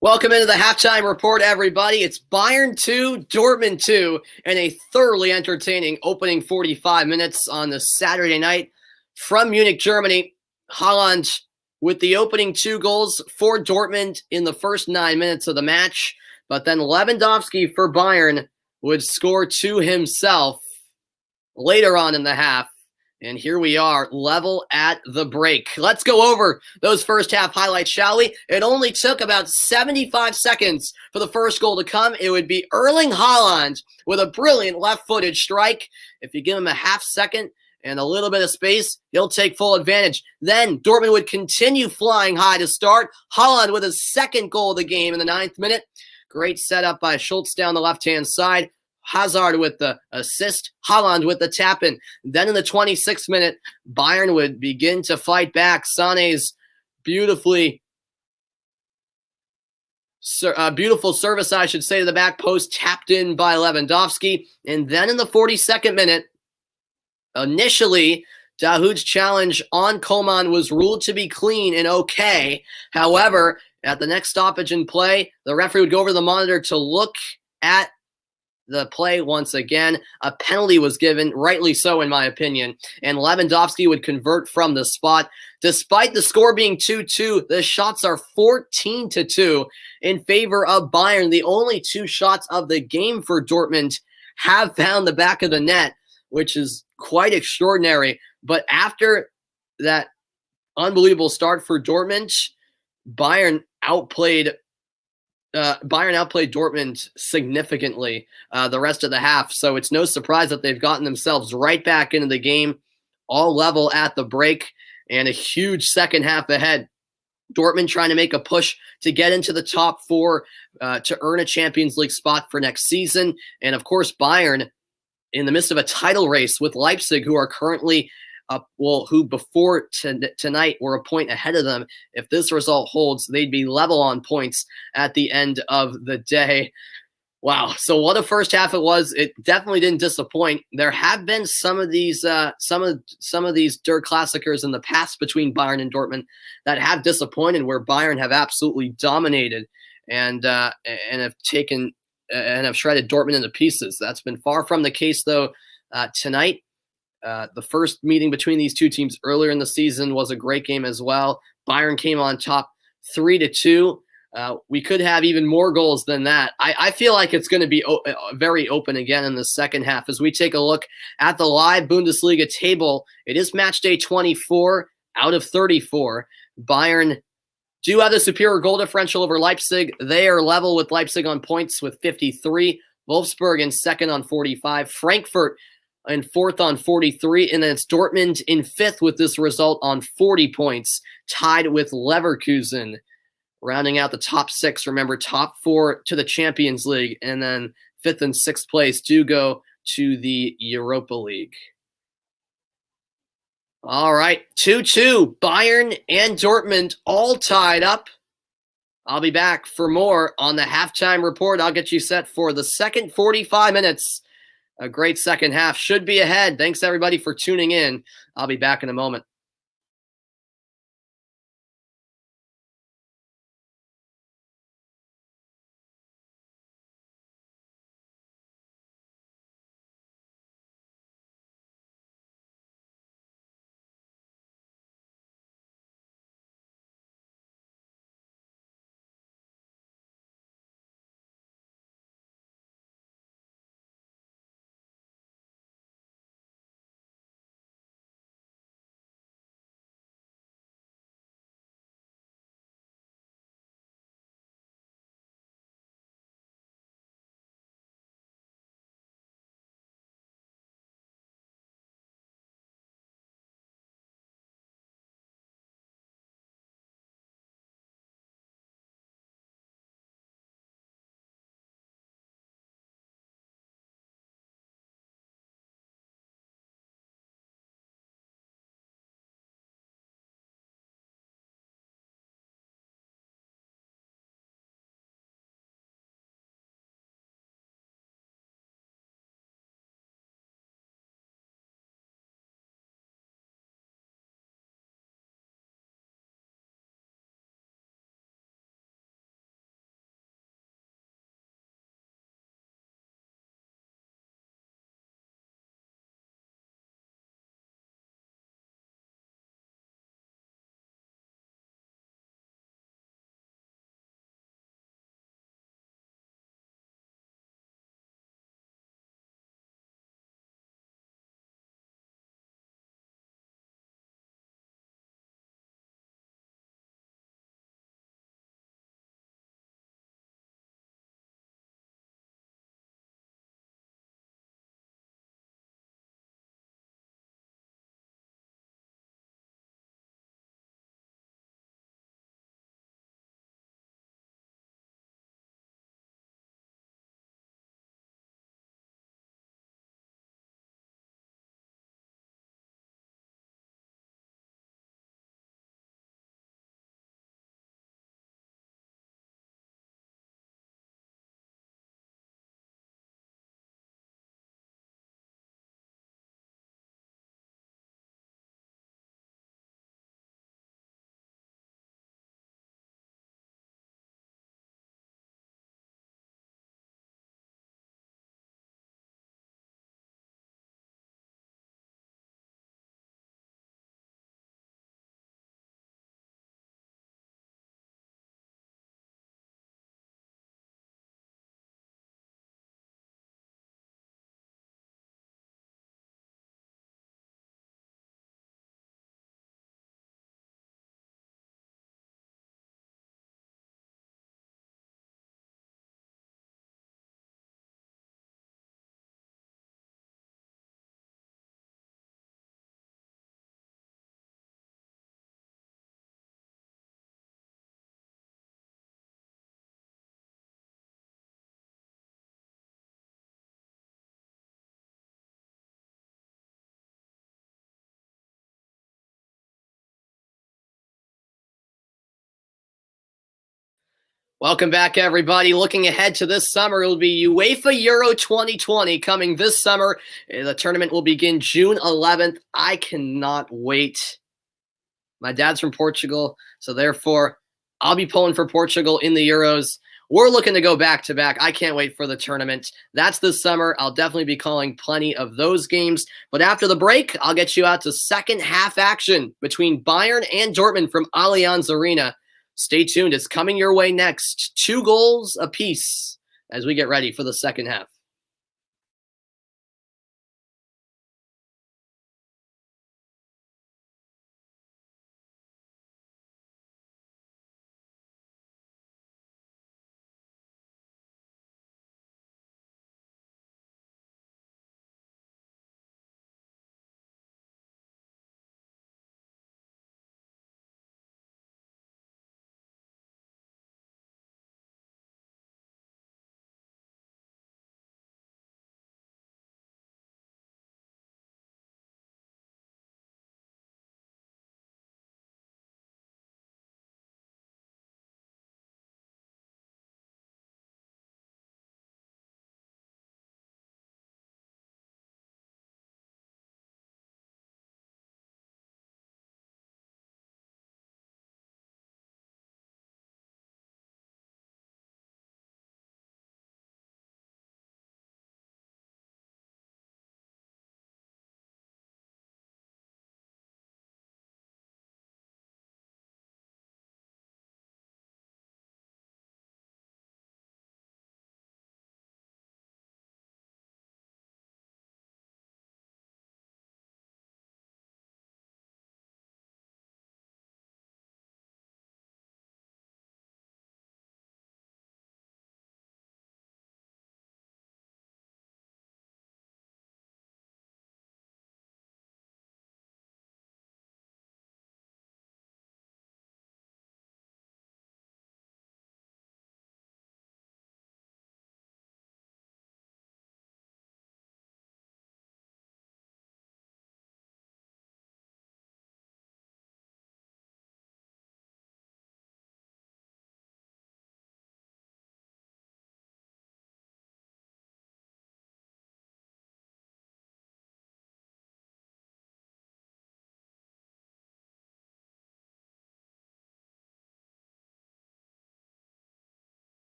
Welcome into the halftime report, everybody. It's Bayern 2, Dortmund 2, and a thoroughly entertaining opening 45 minutes on the Saturday night from Munich, Germany. Haaland with the opening 2 goals for Dortmund in the first 9 minutes of the match, but then Lewandowski for Bayern would score 2 himself later on in the half. And here we are, level at the break. Let's go over those first half highlights, shall we? It only took about 75 seconds for the first goal to come. It would be Erling Haaland with a brilliant left-footed strike. If you give him a half second and a little bit of space, he'll take full advantage. Then Dortmund would continue flying high to start. Haaland with his second goal of the game in the 9th minute. Great setup by Schultz down the left-hand side. Hazard with the assist, Haaland with the tap-in. Then in the 26th minute, Bayern would begin to fight back. Sané's beautiful service, I should say, to the back post, tapped in by Lewandowski. And then in the 42nd minute, initially, Dahoud's challenge on Coman was ruled to be clean and okay. However, At the next stoppage in play, the referee would go over the monitor to look at the play once again. A penalty was given, rightly so in my opinion, and Lewandowski would convert from the spot. Despite the score being 2-2, the shots are 14-2 in favor of Bayern. The only 2 shots of the game for Dortmund have found the back of the net, which is quite extraordinary. But after that unbelievable start for Dortmund, Bayern outplayed Dortmund significantly the rest of the half, so it's no surprise that they've gotten themselves right back into the game, all level at the break, and a huge second half ahead. Dortmund trying to make a push to get into the top 4 to earn a Champions League spot for next season, and of course Bayern in the midst of a title race with Leipzig, who are currently who before tonight were a point ahead of them. If this result holds, they'd be level on points at the end of the day. Wow. So what a first half it was. It definitely didn't disappoint. There have been some of these Der Klassikers in the past between Bayern and Dortmund that have disappointed, where Bayern have absolutely dominated and have taken and have shredded Dortmund into pieces. That's been far from the case though tonight. The first meeting between these 2 teams earlier in the season was a great game as well. Bayern came on top 3-2. We could have even more goals than that. I feel like it's going to be very open again in the second half. As we take a look at the live Bundesliga table, it is match day 24 out of 34. Bayern do have the superior goal differential over Leipzig. They are level with Leipzig on points with 53. Wolfsburg in second on 45. Frankfurt in fourth on 43, and then it's Dortmund in fifth with this result on 40 points, tied with Leverkusen. Rounding out the top 6, remember, top 4 to the Champions League, and then 5th and 6th place do go to the Europa League. All right, 2-2, Bayern and Dortmund all tied up. I'll be back for more on the halftime report. I'll get you set for the second 45 minutes. A great second half should be ahead. Thanks, everybody, for tuning in. I'll be back in a moment. Welcome back, everybody. Looking ahead to this summer, it will be UEFA Euro 2020 coming this summer. The tournament will begin June 11th. I cannot wait. My dad's from Portugal, so therefore I'll be pulling for Portugal in the Euros. We're looking to go back-to-back. I can't wait for the tournament. That's this summer. I'll definitely be calling plenty of those games. But after the break, I'll get you out to second half action between Bayern and Dortmund from Allianz Arena. Stay tuned. It's coming your way next. 2 goals apiece as we get ready for the second half.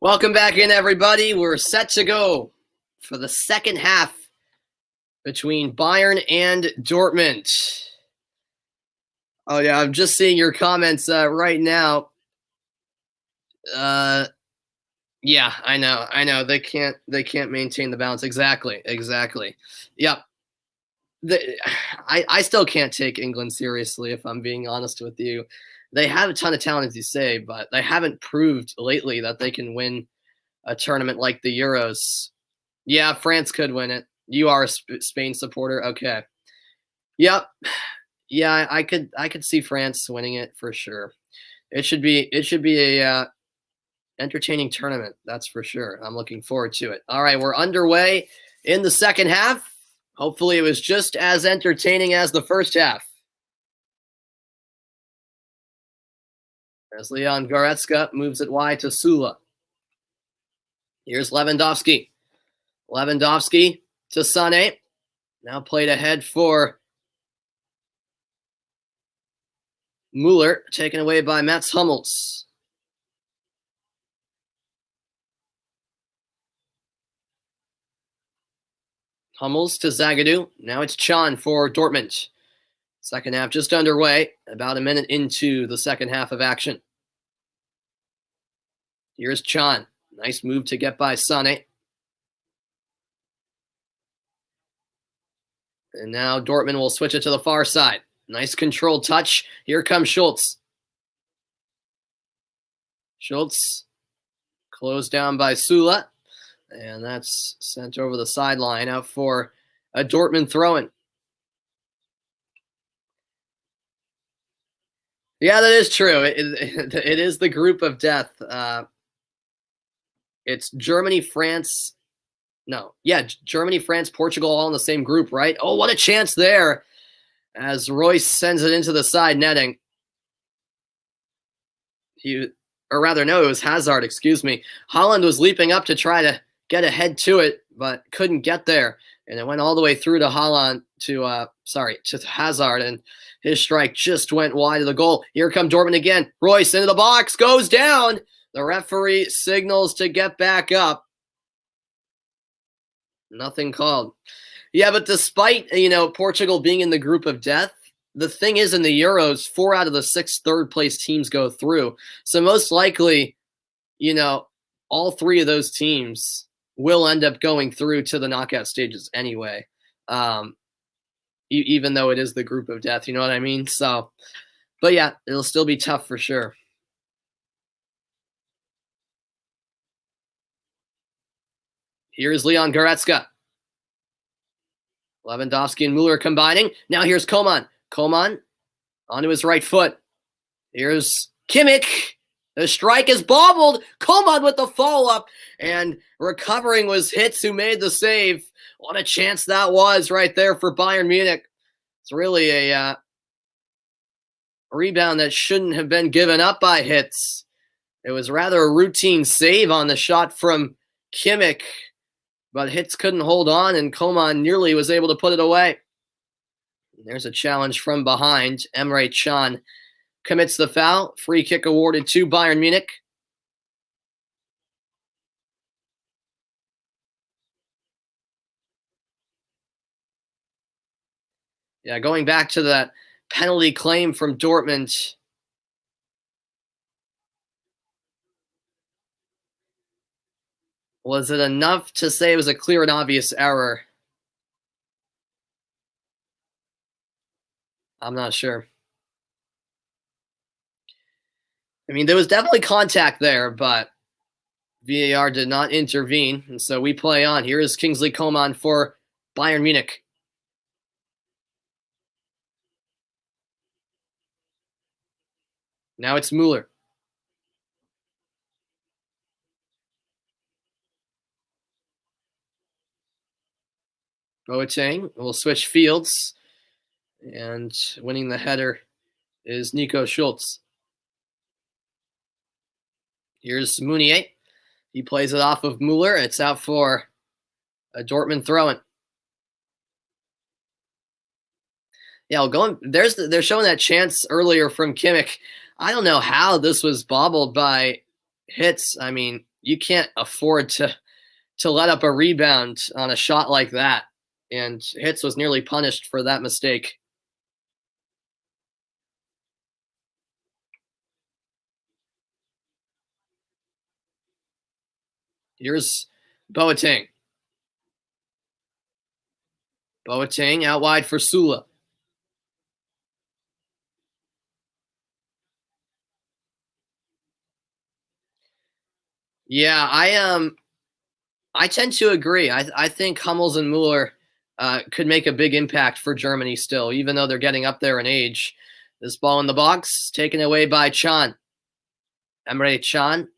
Welcome back in, everybody. We're set to go for the second half between Bayern and Dortmund. Oh, yeah, I'm just seeing your comments right now. Yeah, I know. They can't maintain the balance. Exactly. Yep. I still can't take England seriously, if I'm being honest with you. They have a ton of talent, as you say, but they haven't proved lately that they can win a tournament like the Euros. Yeah, France could win it. You are a Spain supporter, okay? Yep. Yeah, I could see France winning it for sure. It should be a entertaining tournament, that's for sure. I'm looking forward to it. All right, we're underway in the second half. Hopefully it was just as entertaining as the first half. As Leon Goretzka moves it wide to Sula. Here's Lewandowski. Lewandowski to Sané. Now played ahead for Mueller, taken away by Mats Hummels. Hummels to Zagadou. Now it's Can for Dortmund. Second half just underway, about a minute into the second half of action. Here's Can. Nice move to get by Sané. And now Dortmund will switch it to the far side. Nice controlled touch. Here comes Schultz. Schultz closed down by Sula. And that's sent over the sideline out for a Dortmund throw-in. Yeah, that is true. It is the group of death. It's Germany, France. No, yeah, Germany, France, Portugal, all in the same group, right? Oh, what a chance there as Royce sends it into the side netting. It was Hazard, excuse me. Haaland was leaping up to try to get ahead to it, but couldn't get there. And it went all the way through to Haaland, to Hazard, and his strike just went wide of the goal. Here come Dortmund again. Royce into the box, goes down. The referee signals to get back up. Nothing called. Yeah, but despite, Portugal being in the group of death, the thing is in the Euros, 4 out of the 6 third-place teams go through. So most likely, all 3 of those teams will end up going through to the knockout stages anyway, even though it is the group of death, you know what I mean? So, but yeah, it'll still be tough for sure. Here's Leon Goretzka. Lewandowski and Mueller combining. Now here's Coman. Coman onto his right foot. Here's Kimmich. The strike is bobbled. Coman with the follow-up. And recovering was Hitz, who made the save. What a chance that was right there for Bayern Munich. It's really a rebound that shouldn't have been given up by Hitz. It was rather a routine save on the shot from Kimmich. But Hitz couldn't hold on, and Coman nearly was able to put it away. There's a challenge from behind. Emre Can commits the foul. Free kick awarded to Bayern Munich. Yeah, going back to that penalty claim from Dortmund. Was it enough to say it was a clear and obvious error? I'm not sure. I mean, there was definitely contact there, but VAR did not intervene, and so we play on. Here is Kingsley Coman for Bayern Munich. Now it's Mueller. Boateng will switch fields, and winning the header is Nico Schultz. Here's Meunier. He plays it off of Mueller. It's out for a Dortmund throw-in. Yeah, they're showing that chance earlier from Kimmich. I don't know how this was bobbled by Hitz. I mean, you can't afford to let up a rebound on a shot like that. And Hitz was nearly punished for that mistake. Here's Boateng. Boateng out wide for Sula. Yeah, I tend to agree. I think Hummels and Mueller could make a big impact for Germany still, even though they're getting up there in age. This ball in the box, taken away by Can. Emre Can.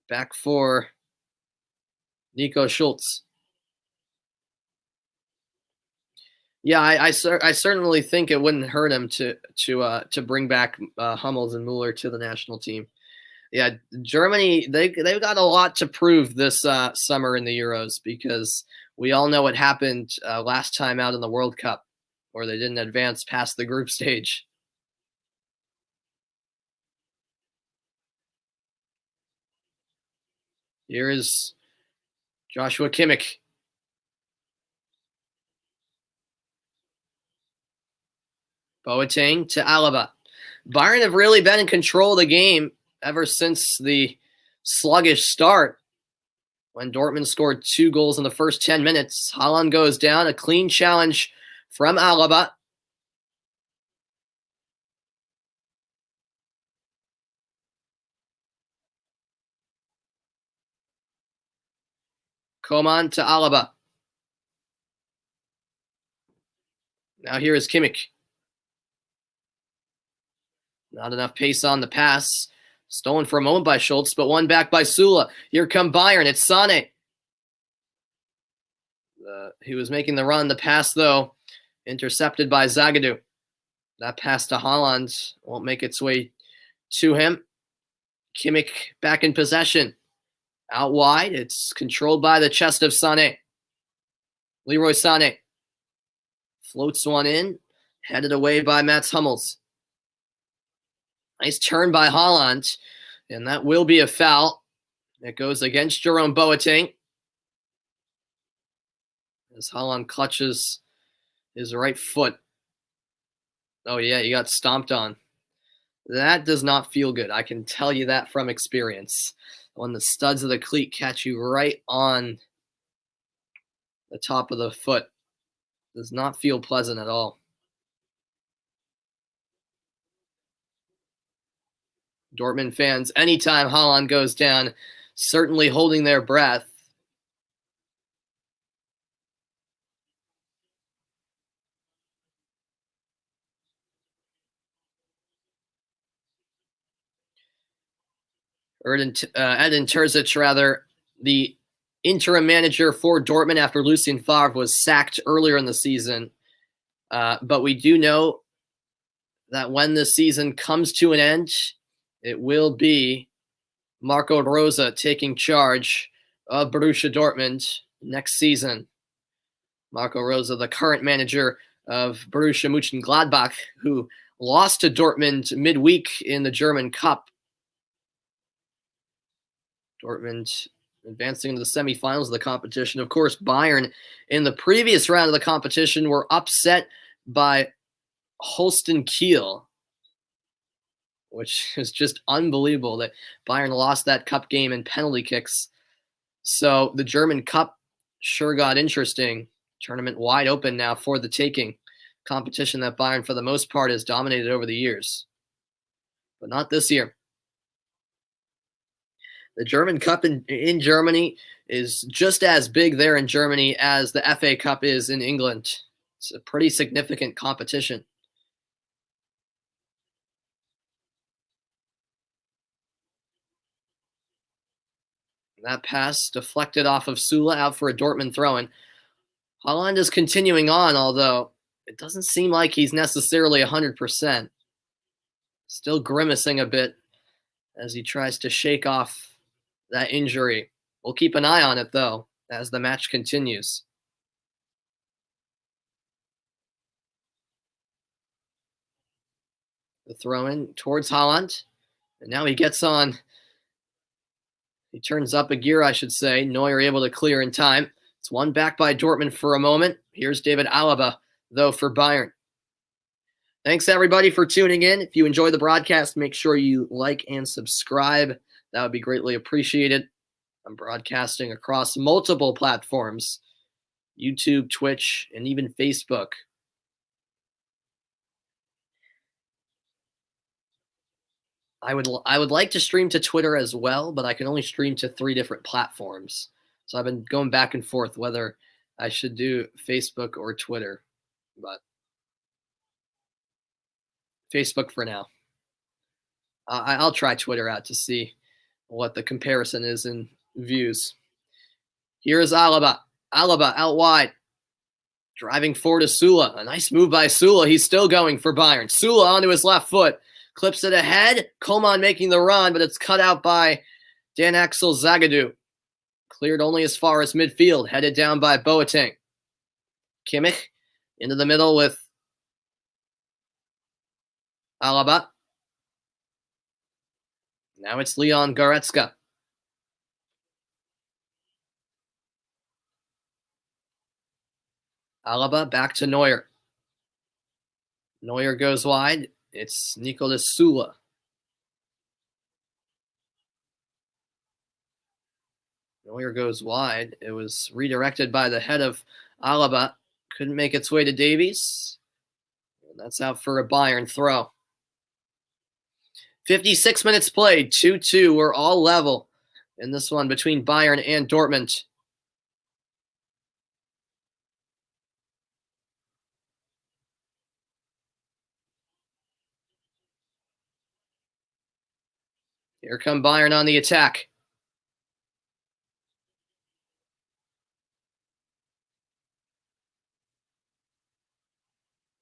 Back for Nico Schultz. Yeah, I certainly think it wouldn't hurt him to bring back Hummels and Mueller to the national team. Yeah, Germany, they've got a lot to prove this summer in the Euros because we all know what happened last time out in the World Cup, where they didn't advance past the group stage. Here is Joshua Kimmich. Boateng to Alaba. Bayern have really been in control of the game ever since the sluggish start when Dortmund scored 2 goals in the first 10 minutes. Haaland goes down, a clean challenge from Alaba. Coman to Alaba. Now here is Kimmich. Not enough pace on the pass. Stolen for a moment by Schultz, but won back by Sula. Here come Bayern. It's Sané. He was making the run. The pass, though, intercepted by Zagadou. That pass to Haaland won't make its way to him. Kimmich back in possession. Out wide. It's controlled by the chest of Sané. Leroy Sané floats one in. Headed away by Mats Hummels. Nice turn by Haaland. And that will be a foul. It goes against Jerome Boateng. As Haaland clutches his right foot. Oh, yeah, he got stomped on. That does not feel good. I can tell you that from experience. When the studs of the cleat catch you right on the top of the foot, it does not feel pleasant at all. Dortmund fans, anytime Haaland goes down, certainly holding their breath. Edin Terzic, rather, the interim manager for Dortmund after Lucien Favre was sacked earlier in the season. But we do know that when the season comes to an end, it will be Marco Rose taking charge of Borussia Dortmund next season. Marco Rose, the current manager of Borussia Mönchengladbach, who lost to Dortmund midweek in the German Cup. Dortmund advancing into the semifinals of the competition. Of course, Bayern in the previous round of the competition were upset by Holstein Kiel, which is just unbelievable that Bayern lost that cup game in penalty kicks. So the German Cup sure got interesting. Tournament wide open now for the taking. Competition that Bayern, for the most part, has dominated over the years. But not this year. The German Cup in Germany is just as big there in Germany as the FA Cup is in England. It's a pretty significant competition. That pass deflected off of Sula, out for a Dortmund throw-in. Haaland is continuing on, although it doesn't seem like he's necessarily 100%. Still grimacing a bit as he tries to shake off that injury. We'll keep an eye on it, though, as the match continues. The throw-in towards Haaland. And now he gets on. He turns up a gear, I should say. Neuer able to clear in time. It's one back by Dortmund for a moment. Here's David Alaba, though, for Bayern. Thanks, everybody, for tuning in. If you enjoy the broadcast, make sure you like and subscribe. That would be greatly appreciated. I'm broadcasting across multiple platforms: YouTube, Twitch, and even Facebook. I would like to stream to Twitter as well, but I can only stream to 3 different platforms. So I've been going back and forth whether I should do Facebook or Twitter, but Facebook for now. I'll try Twitter out to see what the comparison is in views. Here is Alaba. Alaba out wide. Driving forward to Sula. A nice move by Sula. He's still going for Bayern. Sula onto his left foot. clips it ahead. Coman making the run, but it's cut out by Dan Axel Zagadou. Cleared only as far as midfield, headed down by Boateng. Kimmich into the middle with Alaba. Now it's Leon Goretzka. Alaba back to Neuer. Neuer goes wide. It's Nicolas Sula. Neuer goes wide. It was redirected by the head of Alaba. Couldn't make its way to Davies. And that's out for a Bayern throw. 56 minutes played, 2-2. We're all level in this one between Bayern and Dortmund. Here come Bayern on the attack.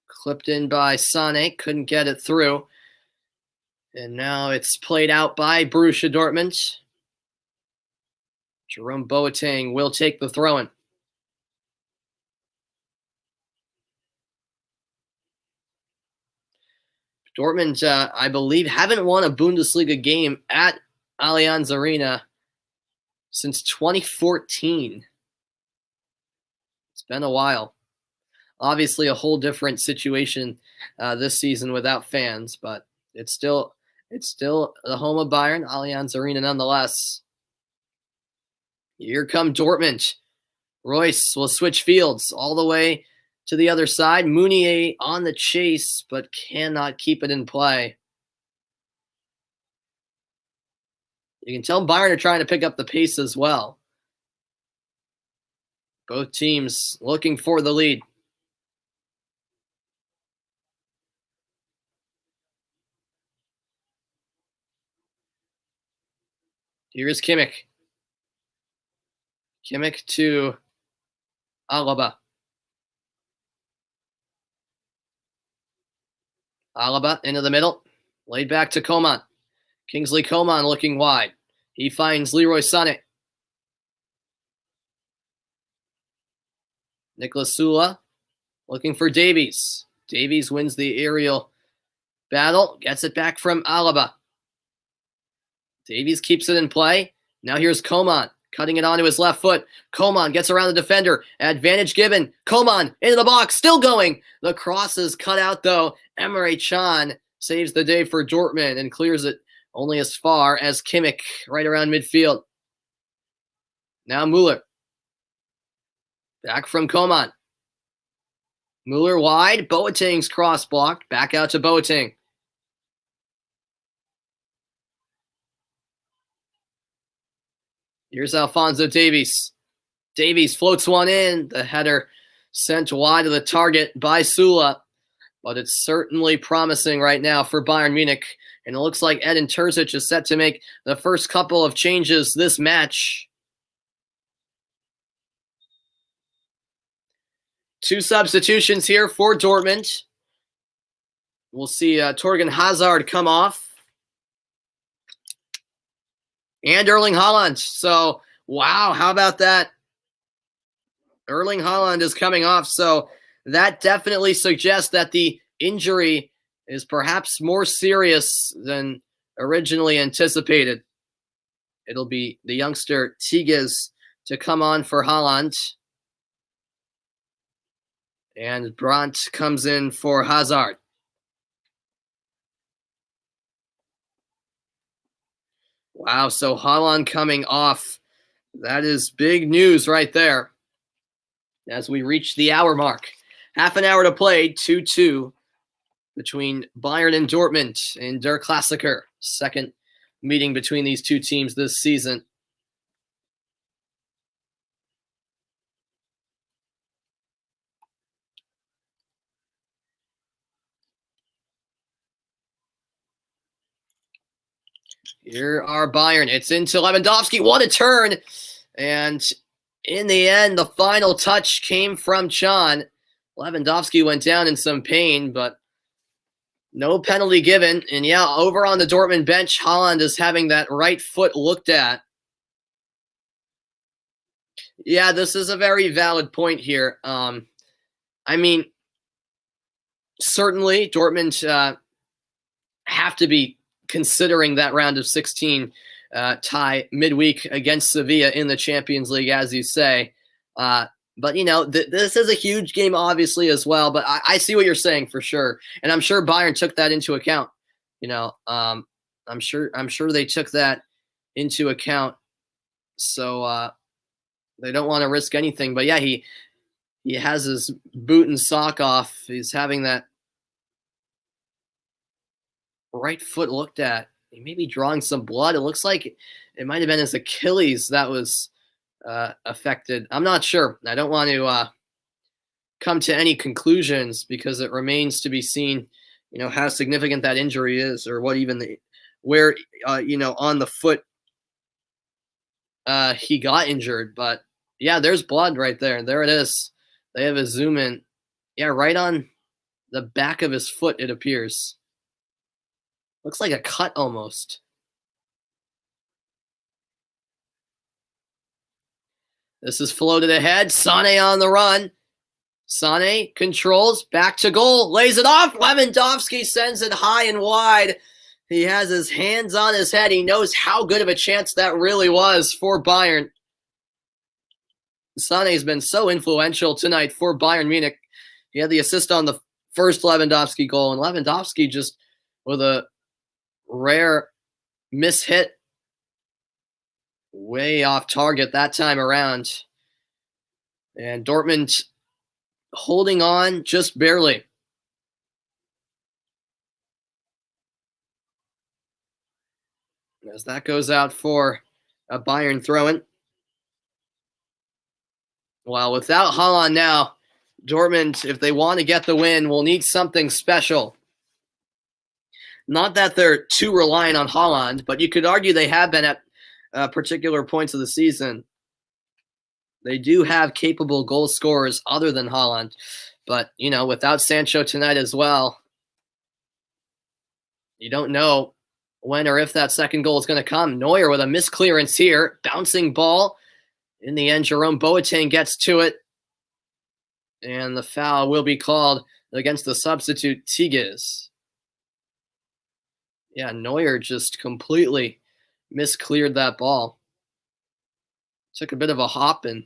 Clipped in by Sané, couldn't get it through. And now it's played out by Borussia Dortmund. Jerome Boateng will take the throw-in. Dortmund, I believe, haven't won a Bundesliga game at Allianz Arena since 2014. It's been a while. Obviously, a whole different situation this season without fans, but it's still the home of Bayern, Allianz Arena nonetheless. Here come Dortmund. Royce will switch fields all the way to the other side. Meunier on the chase, but cannot keep it in play. You can tell Bayern are trying to pick up the pace as well. Both teams looking for the lead. Here's Kimmich. Kimmich to Alaba. Alaba into the middle. Laid back to Coman. Kingsley Coman looking wide. He finds Leroy Sané. Nicolas Sula looking for Davies. Davies wins the aerial battle. Gets it back from Alaba. Davies keeps it in play. Now here's Coman. Cutting it onto his left foot. Coman gets around the defender. Advantage given. Coman into the box. Still going. The cross is cut out though. Emre Can saves the day for Dortmund and clears it only as far as Kimmich right around midfield. Now Müller. Back from Coman. Müller wide. Boateng's cross blocked. Back out to Boateng. Here's Alphonso Davies. Davies floats one in. The header sent wide of the target by Sula. But it's certainly promising right now for Bayern Munich. And it looks like Edin Terzic is set to make the first couple of changes this match. 2 substitutions here for Dortmund. We'll see Torgan Hazard come off. And Erling Haaland. So, wow, how about that? Erling Haaland is coming off. So that definitely suggests that the injury is perhaps more serious than originally anticipated. It'll be the youngster Tigges to come on for Haaland. And Brandt comes in for Hazard. Wow, so Haaland coming off. That is big news right there as we reach the hour mark. Half an hour to play, 2-2 between Bayern and Dortmund in Der Klassiker. Second meeting between these two teams this season. Here are Bayern. It's into Lewandowski. What a turn. And in the end, the final touch came from Can. Lewandowski went down in some pain, but No penalty given. And yeah, over on the Dortmund bench, Haaland is having that right foot looked at. Yeah, this is a very valid point here. I mean, certainly Dortmund have to be considering that round of 16 tie midweek against Sevilla in the Champions League, as you say. But, this is a huge game, obviously, as well. But I see what you're saying for sure. And I'm sure Bayern took that into account. I'm sure they took that into account. So they don't want to risk anything. But, yeah, he has his boot and sock off. He's having that right foot looked at. He may be drawing some blood. It looks like it might have been his Achilles that was affected. I'm not sure. I don't want to come to any conclusions because it remains to be seen, how significant that injury is or what even where on the foot he got injured. But yeah, there's blood right there. There it is. They have a zoom in. Yeah, right on the back of his foot, it appears. Looks like a cut almost. This is floated ahead. Sané on the run. Sané controls, back to goal, lays it off. Lewandowski sends it high and wide. He has his hands on his head. He knows how good of a chance that really was for Bayern. Sané's been so influential tonight for Bayern Munich. He had the assist on the first Lewandowski goal, and Lewandowski just with a rare mishit way off target that time around. And Dortmund holding on just barely. As that goes out for a Bayern throw-in. Well, without Haaland now, Dortmund, if they want to get the win, will need something special. Not that they're too reliant on Haaland, but you could argue they have been at particular points of the season. They do have capable goal scorers other than Haaland. But, without Sancho tonight as well, you don't know when or if that second goal is going to come. Neuer with a misclearance here. Bouncing ball. In the end, Jerome Boateng gets to it. And the foul will be called against the substitute, Tigges. Yeah, Neuer just completely miscleared that ball. Took a bit of a hop and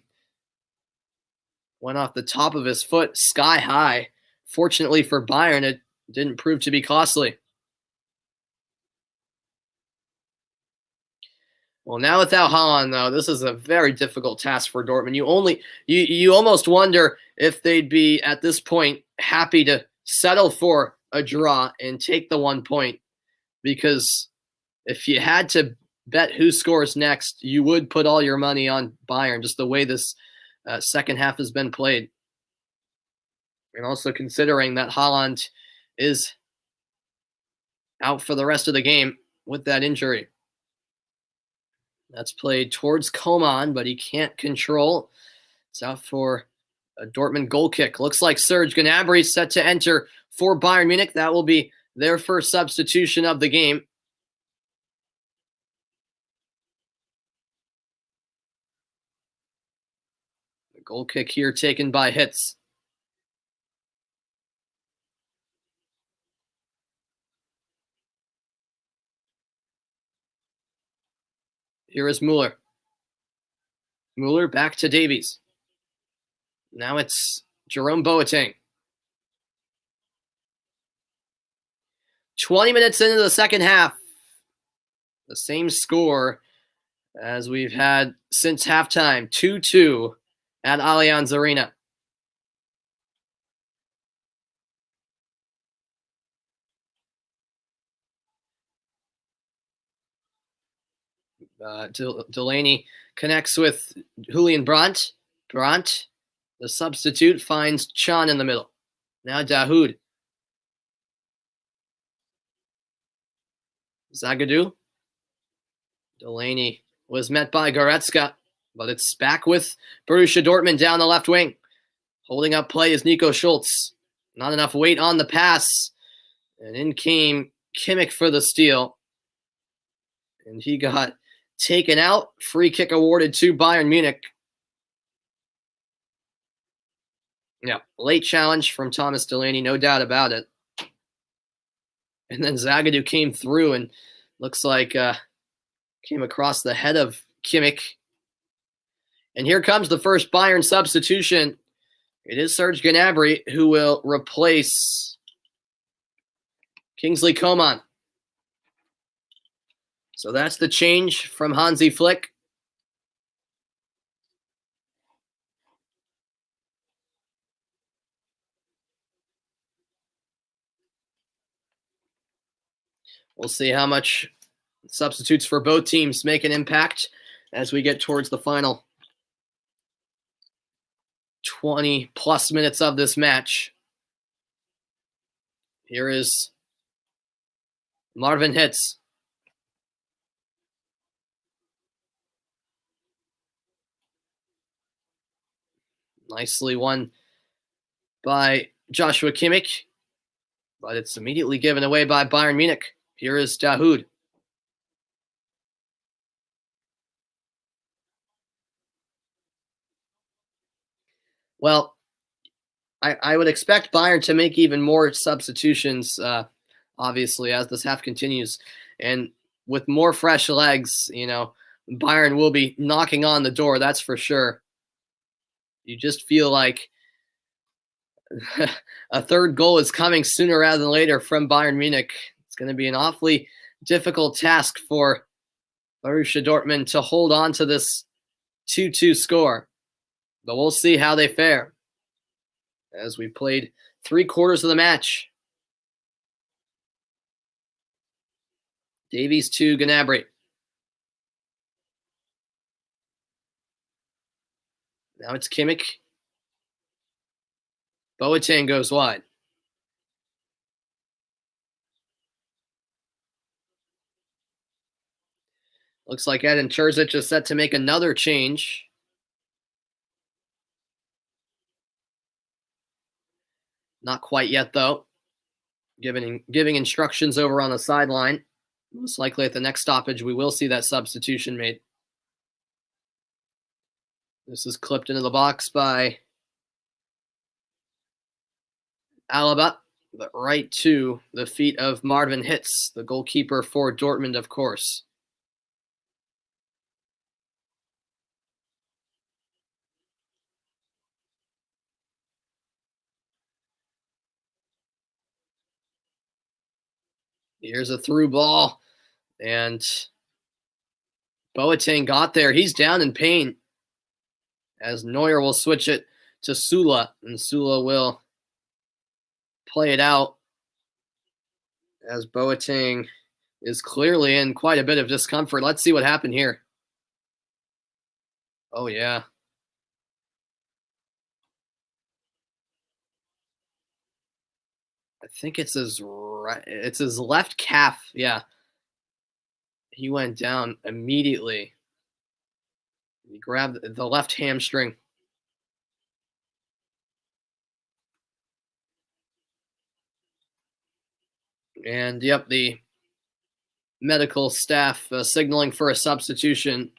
went off the top of his foot sky high. Fortunately for Bayern, it didn't prove to be costly. Well, now without Haaland, though, this is a very difficult task for Dortmund. You almost wonder if they'd be, at this point, happy to settle for a draw and take the 1 point. Because if you had to bet who scores next, you would put all your money on Bayern, just the way this second half has been played. And also considering that Haaland is out for the rest of the game with that injury. That's played towards Coman, but he can't control. It's out for a Dortmund goal kick. Looks like Serge Gnabry set to enter for Bayern Munich. That will be their first substitution of the game. The goal kick here taken by Hitz. Here is Müller. Müller back to Davies. Now it's Jerome Boateng. 20 minutes into the second half. The same score as we've had since halftime. 2-2 at Allianz Arena. Delaney connects with Julian Brandt. Brandt, the substitute, finds Can in the middle. Now Dahoud. Zagadou. Delaney was met by Goretzka, but it's back with Borussia Dortmund down the left wing. Holding up play is Nico Schultz. Not enough weight on the pass. And in came Kimmich for the steal. And he got taken out. Free kick awarded to Bayern Munich. Yeah, late challenge from Thomas Delaney, no doubt about it. And then Zagadou came through and looks like came across the head of Kimmich. And here comes the first Bayern substitution. It is Serge Gnabry who will replace Kingsley Coman. So that's the change from Hansi Flick. We'll see how much substitutes for both teams make an impact as we get towards the final 20 plus minutes of this match. Here is Marvin Hitz. Nicely won by Joshua Kimmich, but it's immediately given away by Bayern Munich. Here is Dahoud. Well, I would expect Bayern to make even more substitutions, obviously, as this half continues. And with more fresh legs, Bayern will be knocking on the door, that's for sure. You just feel like a third goal is coming sooner rather than later from Bayern Munich. It's going to be an awfully difficult task for Borussia Dortmund to hold on to this 2-2 score. But we'll see how they fare as we played 3/4 of the match. Davies to Gnabry. Now it's Kimmich. Boateng goes wide. Looks like Edin Terzic is set to make another change. Not quite yet, though. Giving instructions over on the sideline. Most likely at the next stoppage, we will see that substitution made. This is clipped into the box by Alaba, but right to the feet of Marvin Hitz, the goalkeeper for Dortmund, of course. Here's a through ball, and Boateng got there. He's down in pain as Neuer will switch it to Sula, and Sula will play it out as Boateng is clearly in quite a bit of discomfort. Let's see what happened here. Oh, yeah. I think it's his left calf. Yeah. He went down immediately. He grabbed the left hamstring. And, yep, the medical staff signaling for a substitution.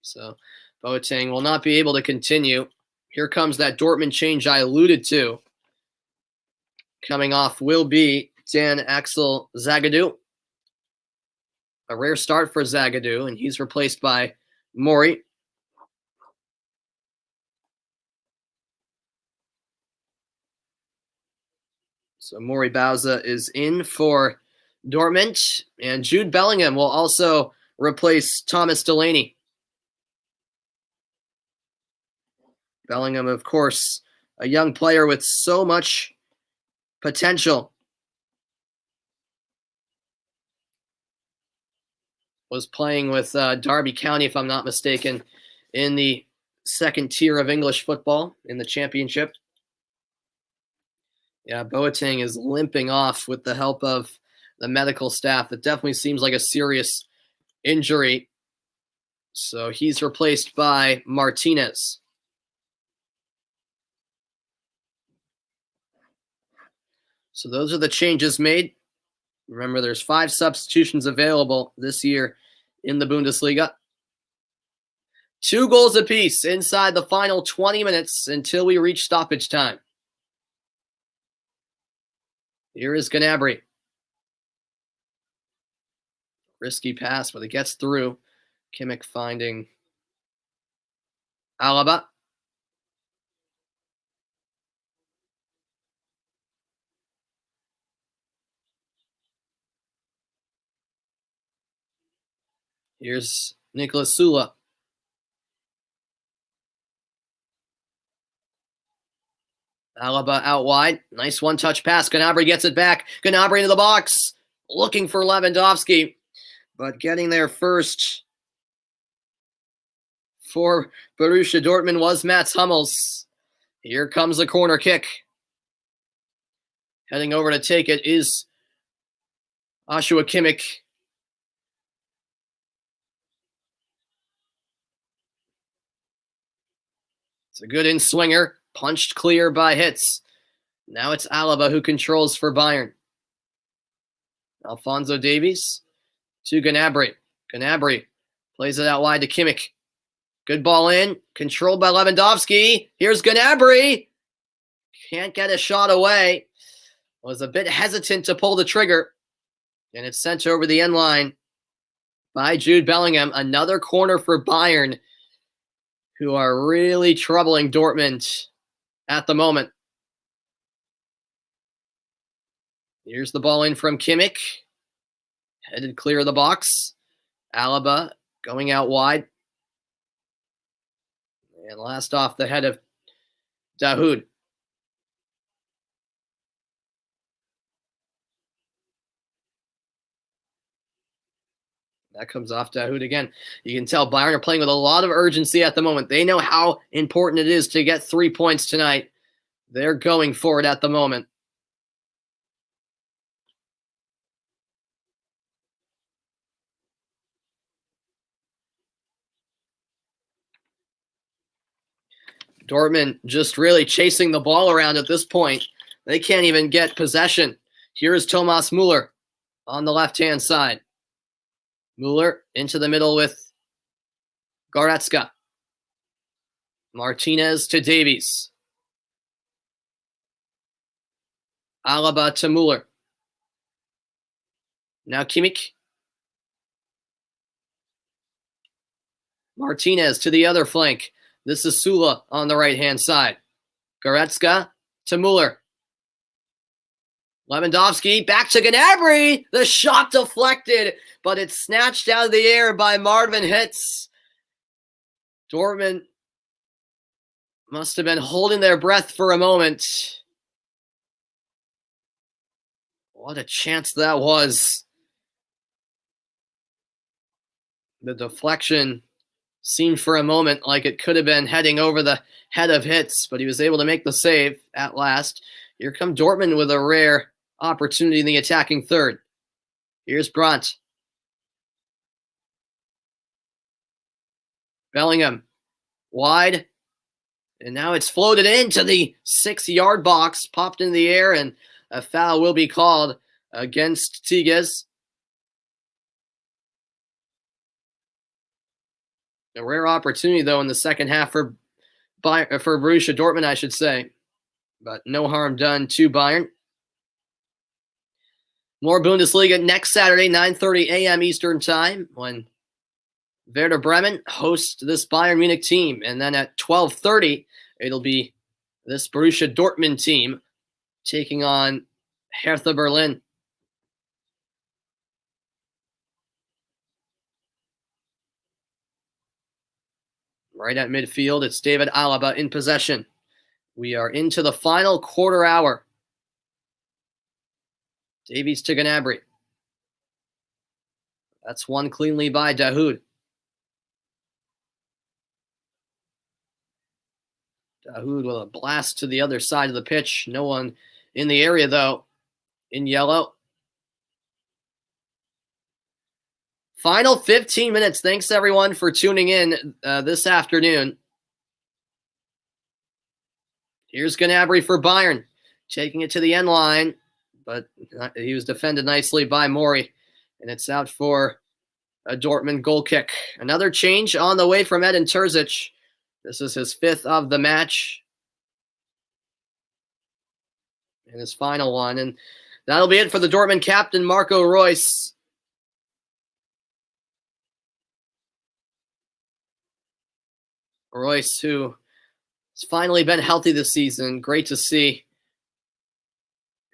So Boateng will not be able to continue. Here comes that Dortmund change I alluded to. Coming off will be Dan Axel Zagadou. A rare start for Zagadou, and he's replaced by Mori. So Mori Bauza is in for Dortmund, and Jude Bellingham will also replace Thomas Delaney. Bellingham, of course, a young player with so much potential. Was playing with Derby County, if I'm not mistaken, in the second tier of English football in the championship. Yeah, Boateng is limping off with the help of the medical staff. It definitely seems like a serious injury. So he's replaced by Martinez. So those are the changes made Remember, there's 5 substitutions available this year in the Bundesliga. 2 goals apiece inside the final 20 minutes until we reach stoppage time. Here is Gnabry. Risky pass, but it gets through. Kimmich finding Alaba. Here's Nicolas Sula. Alaba out wide. Nice one-touch pass. Gnabry gets it back. Gnabry into the box. Looking for Lewandowski. But getting there first for Borussia Dortmund was Mats Hummels. Here comes the corner kick. Heading over to take it is Joshua Kimmich. It's a good in-swinger. Punched clear by Hitz. Now it's Alaba who controls for Bayern. Alphonso Davies to Gnabry. Gnabry plays it out wide to Kimmich. Good ball in. Controlled by Lewandowski. Here's Gnabry. Can't get a shot away. Was a bit hesitant to pull the trigger. And it's sent over the end line by Jude Bellingham. Another corner for Bayern, who are really troubling Dortmund at the moment. Here's the ball in from Kimmich. Headed clear of the box. Alaba going out wide. And last off the head of Dahoud. That comes off Dahoud again. You can tell Bayern are playing with a lot of urgency at the moment. They know how important it is to get 3 points tonight. They're going for it at the moment. Dortmund just really chasing the ball around at this point. They can't even get possession. Here is Thomas Müller on the left-hand side. Müller into the middle with Goretzka. Martinez to Davies. Alaba to Müller. Now Kimmich. Martinez to the other flank. This is Sula on the right-hand side. Goretzka to Müller. Lewandowski back to Gnabry. The shot deflected, but it's snatched out of the air by Marvin Hitz. Dortmund must have been holding their breath for a moment. What a chance that was. The deflection seemed for a moment like it could have been heading over the head of Hitz, but he was able to make the save at last. Here come Dortmund with a rare opportunity in the attacking third. Here's Brandt. Bellingham wide. And now it's floated into the 6-yard box, popped in the air, and a foul will be called against Tigges. A rare opportunity, though, in the second half for Borussia Dortmund, I should say. But no harm done to Bayern. More Bundesliga next Saturday, 9:30 a.m. Eastern Time, when Werder Bremen hosts this Bayern Munich team. And then at 12:30, it'll be this Borussia Dortmund team taking on Hertha Berlin. Right at midfield, it's David Alaba in possession. We are into the final quarter hour. Davies to Gnabry. That's won cleanly by Dahoud. Dahoud with a blast to the other side of the pitch. No one in the area, though, in yellow. Final 15 minutes. Thanks, everyone, for tuning in this afternoon. Here's Gnabry for Bayern. Taking it to the end line. but he was defended nicely by Mori, and it's out for a Dortmund goal kick. Another change on the way from Edin Terzic. This is his 5th of the match, and his final one. And that'll be it for the Dortmund captain, Marco Reus. Reus, who has finally been healthy this season. Great to see.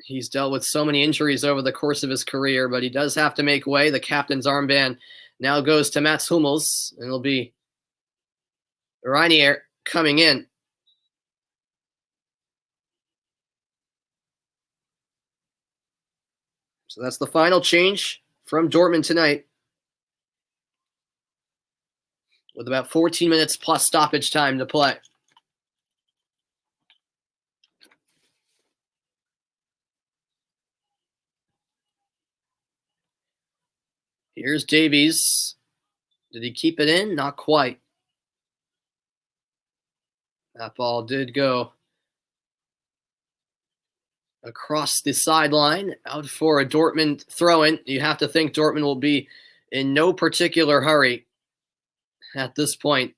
He's dealt with so many injuries over the course of his career, but he does have to make way. The captain's armband now goes to Mats Hummels, and it'll be Reinier coming in. So that's the final change from Dortmund tonight, with about 14 minutes plus stoppage time to play. Here's Davies. Did he keep it in? Not quite. That ball did go across the sideline, out for a Dortmund throw-in. You have to think Dortmund will be in no particular hurry at this point.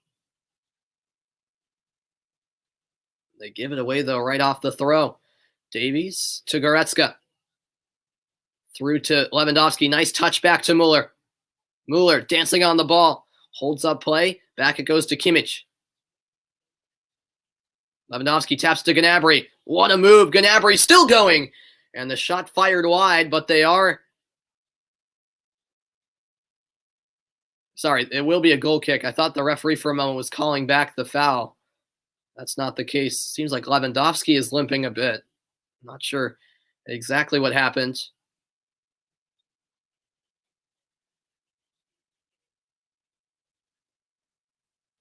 They give it away, though, right off the throw. Davies to Goretzka. Through to Lewandowski. Nice touch back to Muller. Muller dancing on the ball. Holds up play. Back it goes to Kimmich. Lewandowski taps to Gnabry. What a move. Gnabry still going. And the shot fired wide, but they are... Sorry, it will be a goal kick. I thought the referee for a moment was calling back the foul. That's not the case. Seems like Lewandowski is limping a bit. Not sure exactly what happened.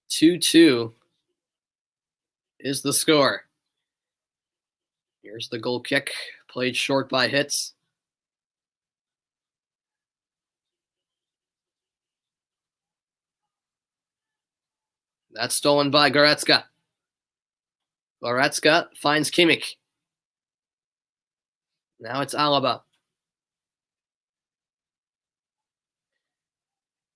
Two-two is the score. Here's the goal kick, played short by Hitz. That's stolen by Goretzka. Goretzka finds Kimmich. Now it's Alaba.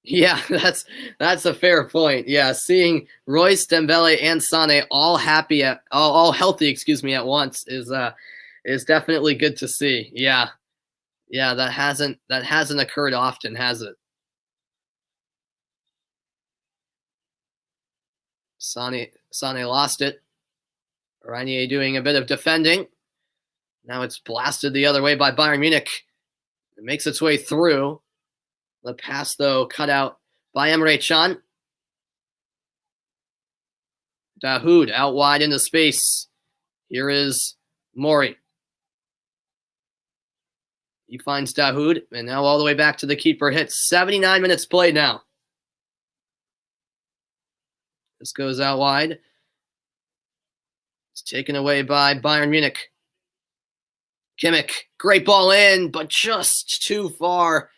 Yeah, that's a fair point. Yeah, seeing Reus, Dembele, and Sané all happy all healthy, at once is definitely good to see. Yeah, that hasn't occurred often, has it? Sané lost it. Reinier doing a bit of defending. Now it's blasted the other way by Bayern Munich. It makes its way through. The pass, though, cut out by Emre Can. Dahoud out wide into space. Here is Mori. He finds Dahoud, and now all the way back to the keeper. Hits 79 minutes played now. This goes out wide. It's taken away by Bayern Munich. Kimmich, great ball in, but just too far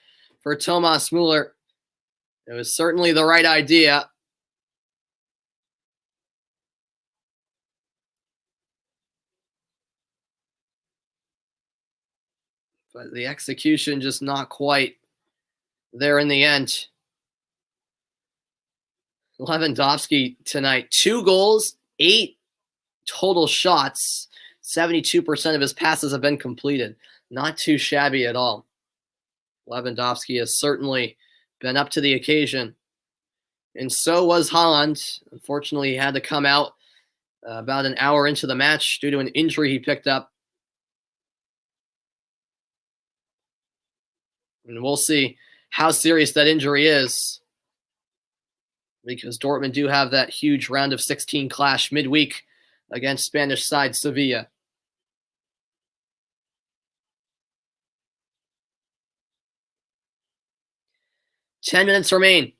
for Thomas Muller. It was certainly the right idea. But the execution just not quite there in the end. Lewandowski tonight, 2 goals, 8 total shots. 72% of his passes have been completed. Not too shabby at all. Lewandowski has certainly been up to the occasion. And so was Haaland. Unfortunately, he had to come out about an hour into the match due to an injury he picked up. And we'll see how serious that injury is, because Dortmund do have that huge round of 16 clash midweek against Spanish side Sevilla. Ten minutes remain.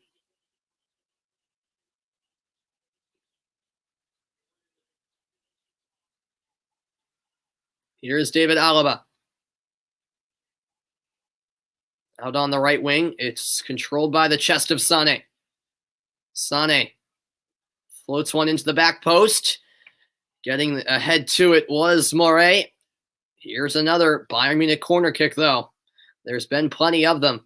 Here's David Alaba. Out on the right wing. It's controlled by the chest of Sané. Sané floats one into the back post. Getting ahead to it was Moret. Here's another Bayern Munich corner kick, though. There's been plenty of them.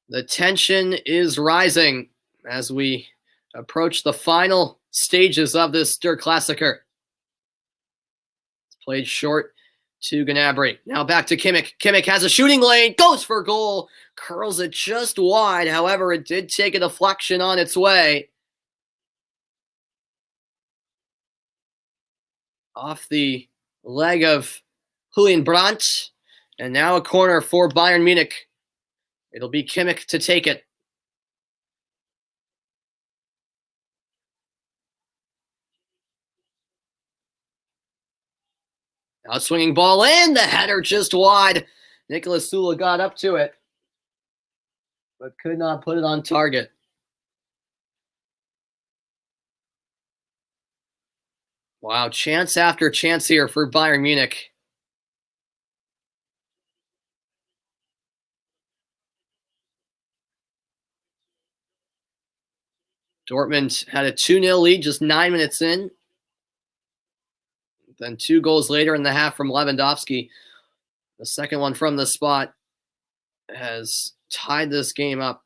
The tension is rising as we approach the final stages of this Der Klassiker. It's played short to Gnabry. Now back to Kimmich. Kimmich has a shooting lane, goes for goal, curls it just wide. However, it did take a deflection on its way. Off the leg of Julian Brandt. And now a corner for Bayern Munich. It'll be Kimmich to take it. Now swinging ball in, the header just wide. Nicolas Sula got up to it, but could not put it on target. Wow, chance after chance here for Bayern Munich. Dortmund had a 2-0 lead just 9 minutes in. Then 2 goals later in the half from Lewandowski. The second one from the spot has tied this game up.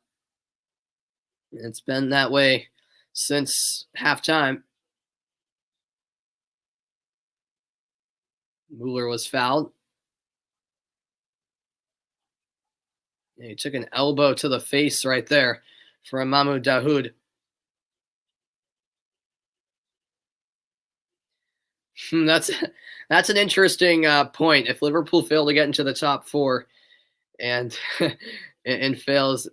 It's been that way since halftime. Mueller was fouled. And he took an elbow to the face right there from Mahmoud Dahoud. That's an interesting point. If Liverpool fail to get into the top 4 and and fails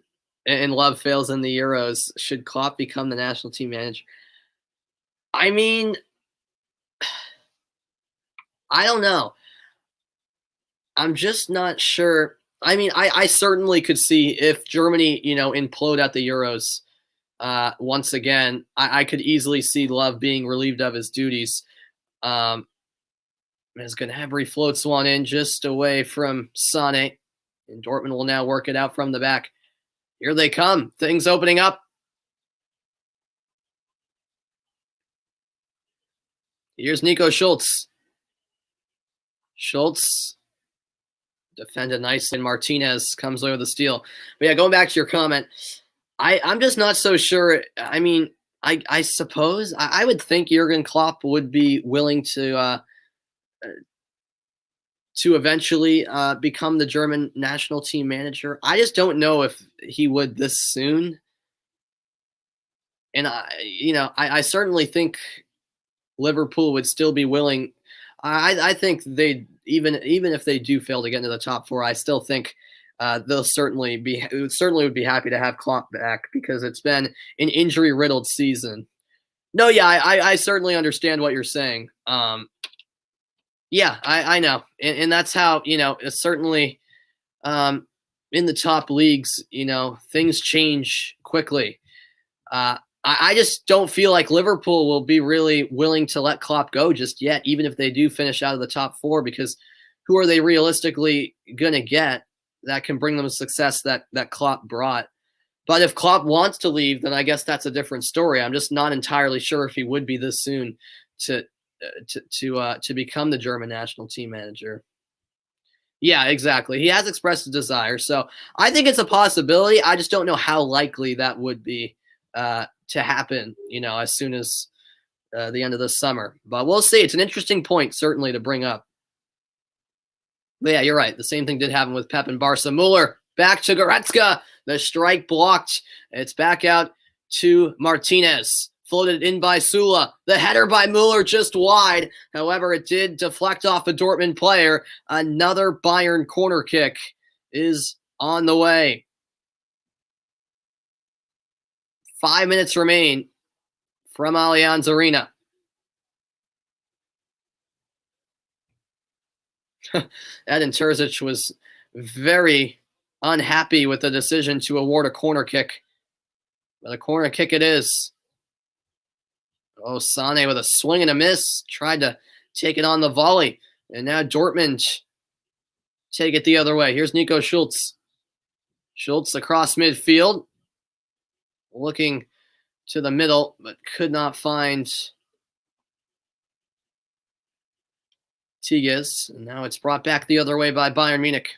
and Love fails in the Euros, should Klopp become the national team manager? I mean, I don't know. I'm just not sure. I mean, I certainly could see if Germany, implode at the Euros once again, I could easily see Love being relieved of his duties. As Gnabry floats one in just away from Sané, and Dortmund will now work it out from the back. Here they come. Things opening up. Here's Nico Schultz. Schultz defended nice, and Martinez comes over the steal. But yeah, going back to your comment, I'm just not so sure. I mean, I suppose I would think Jurgen Klopp would be willing to eventually become the German national team manager. I just don't know if he would this soon. And I certainly think Liverpool would still be willing. I think they even if they do fail to get into the top 4, I still think they'll certainly would be happy to have Klopp back, because it's been an injury-riddled season. No, yeah, I certainly understand what you're saying. Yeah, I know, and that's how it's certainly in the top leagues. Things change quickly. I just don't feel like Liverpool will be really willing to let Klopp go just yet, even if they do finish out of the top 4, because who are they realistically going to get that can bring them the success that Klopp brought? But if Klopp wants to leave, then I guess that's a different story. I'm just not entirely sure if he would be this soon to become the German national team manager. Yeah, exactly. He has expressed a desire, so I think it's a possibility. I just don't know how likely that would be to happen, as soon as the end of the summer. But we'll see. It's an interesting point, certainly, to bring up. But yeah, you're right. The same thing did happen with Pep and Barca. Mueller back to Goretzka. The strike blocked. It's back out to Martinez. Floated in by Sula. The header by Mueller just wide. However, it did deflect off a Dortmund player. Another Bayern corner kick is on the way. 5 minutes remain from Allianz Arena. Edin Terzic was very unhappy with the decision to award a corner kick. But a corner kick it is. Oh, Sané with a swing and a miss. Tried to take it on the volley. And now Dortmund take it the other way. Here's Nico Schultz. Schultz across midfield. Looking to the middle, but could not find Tigges. And now it's brought back the other way by Bayern Munich.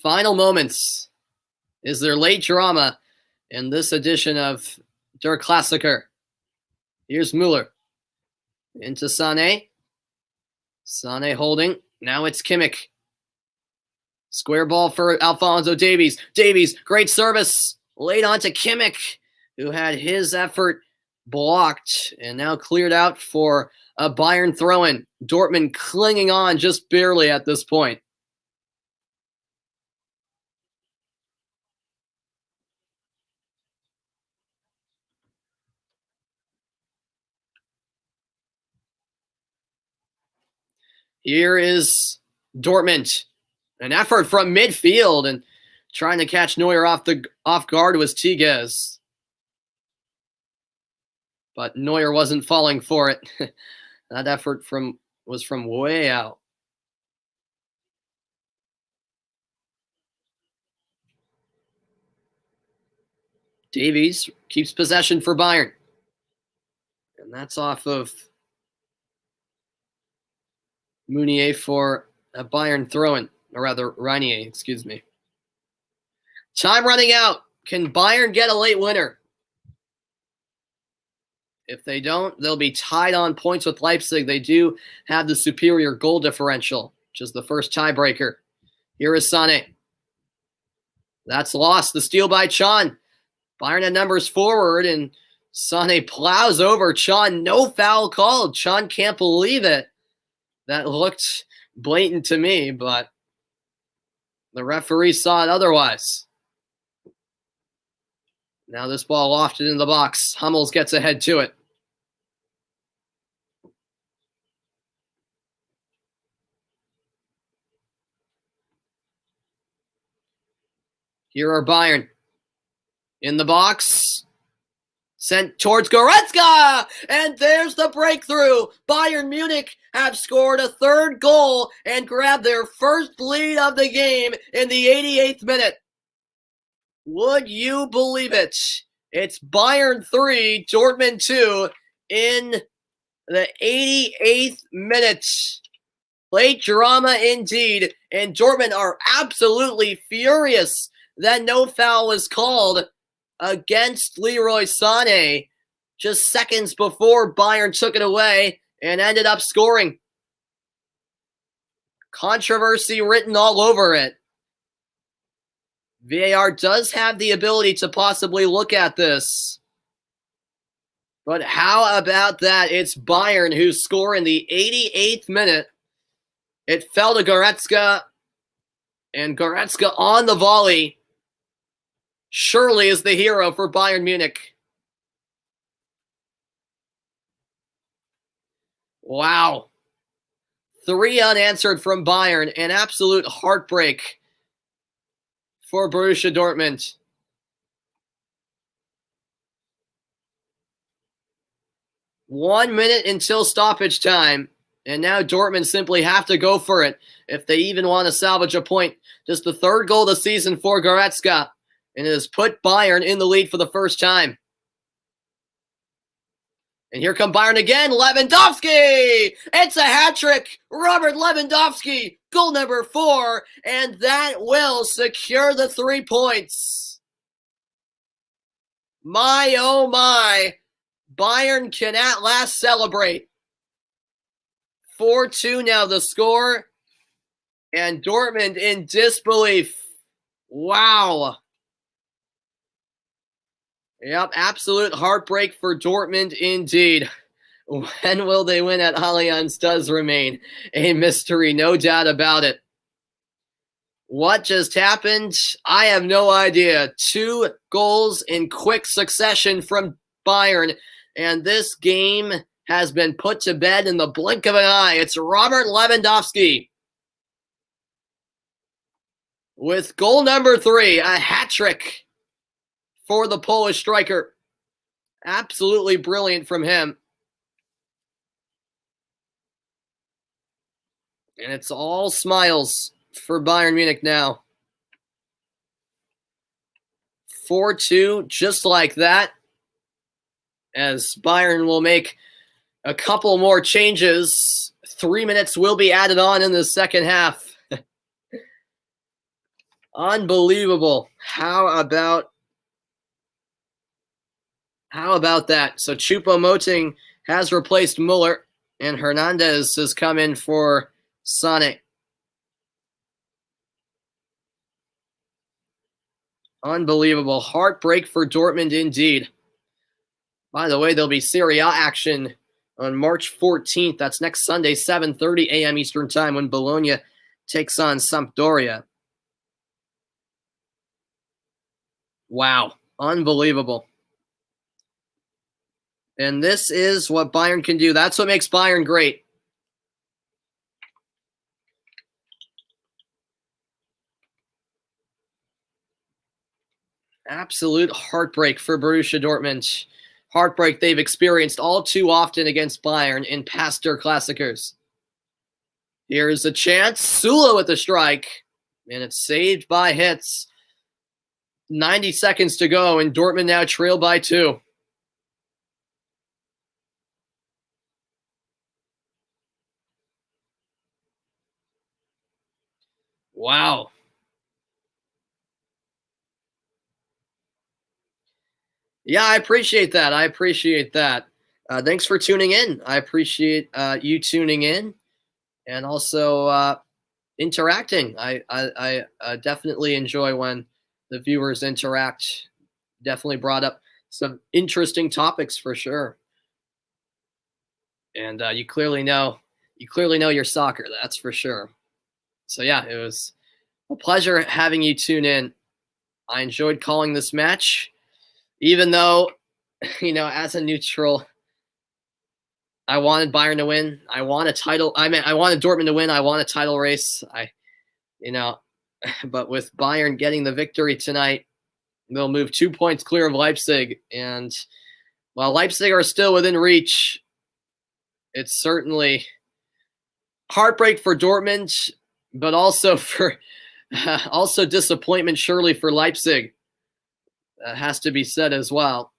Final moments. Is there late drama in this edition of Der Klassiker? Here's Müller. Into Sané. Sané holding. Now it's Kimmich. Square ball for Alphonso Davies. Davies, great service. Laid on to Kimmich, who had his effort blocked and now cleared out for a Bayern throw-in. Dortmund clinging on just barely at this point. Here is Dortmund. An effort from midfield, and trying to catch Neuer off guard was Tigges. But Neuer wasn't falling for it. That effort was from way out. Davies keeps possession for Bayern. And that's off of Meunier for a Bayern throw-in. Or rather, Reinier, excuse me. Time running out. Can Bayern get a late winner? If they don't, they'll be tied on points with Leipzig. They do have the superior goal differential, which is the first tiebreaker. Here is Sané. That's lost. The steal by Can. Bayern had numbers forward, and Sané plows over Can. No foul called. Can can't believe it. That looked blatant to me, but the referee saw it otherwise. Now this ball lofted in the box. Hummels gets ahead to it. Here are Bayern. In the box. Sent towards Goretzka! And there's the breakthrough. Bayern Munich have scored a third goal and grabbed their first lead of the game in the 88th minute. Would you believe it? It's Bayern 3, Dortmund 2 in the 88th minute. Late drama indeed. And Dortmund are absolutely furious that no foul was called against Leroy Sané just seconds before Bayern took it away and ended up scoring. Controversy written all over it. VAR does have the ability to possibly look at this. But how about that? It's Bayern who score in the 88th minute. It fell to Goretzka, and Goretzka on the volley surely is the hero for Bayern Munich. Wow. 3 unanswered from Bayern. An absolute heartbreak for Borussia Dortmund. One minute until stoppage time. And now Dortmund simply have to go for it if they even want to salvage a point. Just the third goal of the season for Goretzka. And it has put Bayern in the lead for the first time. And here come Bayern again. Lewandowski! It's a hat trick. Robert Lewandowski, goal number 4. And that will secure the 3 points. My, oh my. Bayern can at last celebrate. 4-2 now the score. And Dortmund in disbelief. Wow. Yep, absolute heartbreak for Dortmund indeed. When will they win at Allianz does remain a mystery, no doubt about it. What just happened? I have no idea. 2 goals in quick succession from Bayern, and this game has been put to bed in the blink of an eye. It's Robert Lewandowski with goal number 3, a hat trick for the Polish striker. Absolutely brilliant from him. And it's all smiles for Bayern Munich now. 4-2, just like that, as Bayern will make a couple more changes. 3 minutes will be added on in the second half. Unbelievable. How about that? So Choupo-Moting has replaced Muller, and Hernandez has come in for Sané. Unbelievable. Heartbreak for Dortmund indeed. By the way, there'll be Serie A action on March 14th. That's next Sunday, 7:30 a.m. Eastern Time, when Bologna takes on Sampdoria. Wow. Unbelievable. And this is what Bayern can do. That's what makes Bayern great. Absolute heartbreak for Borussia Dortmund. Heartbreak they've experienced all too often against Bayern in past Der Klassikers. Here's a chance. Sula with the strike. And it's saved by Hitz. 90 seconds to go, and Dortmund now trail by 2. Wow. Yeah, I appreciate that. Thanks for tuning in. I appreciate you tuning in and also interacting. I definitely enjoy when the viewers interact. Definitely brought up some interesting topics for sure. And you clearly know your soccer. That's for sure. So yeah, it was a pleasure having you tune in. I enjoyed calling this match. Even though, as a neutral, I wanted Bayern to win. I wanted Dortmund to win. I want a title race. But with Bayern getting the victory tonight, they'll move 2 points clear of Leipzig. And while Leipzig are still within reach, it's certainly heartbreak for Dortmund, but also also disappointment surely for Leipzig. Has to be said as well.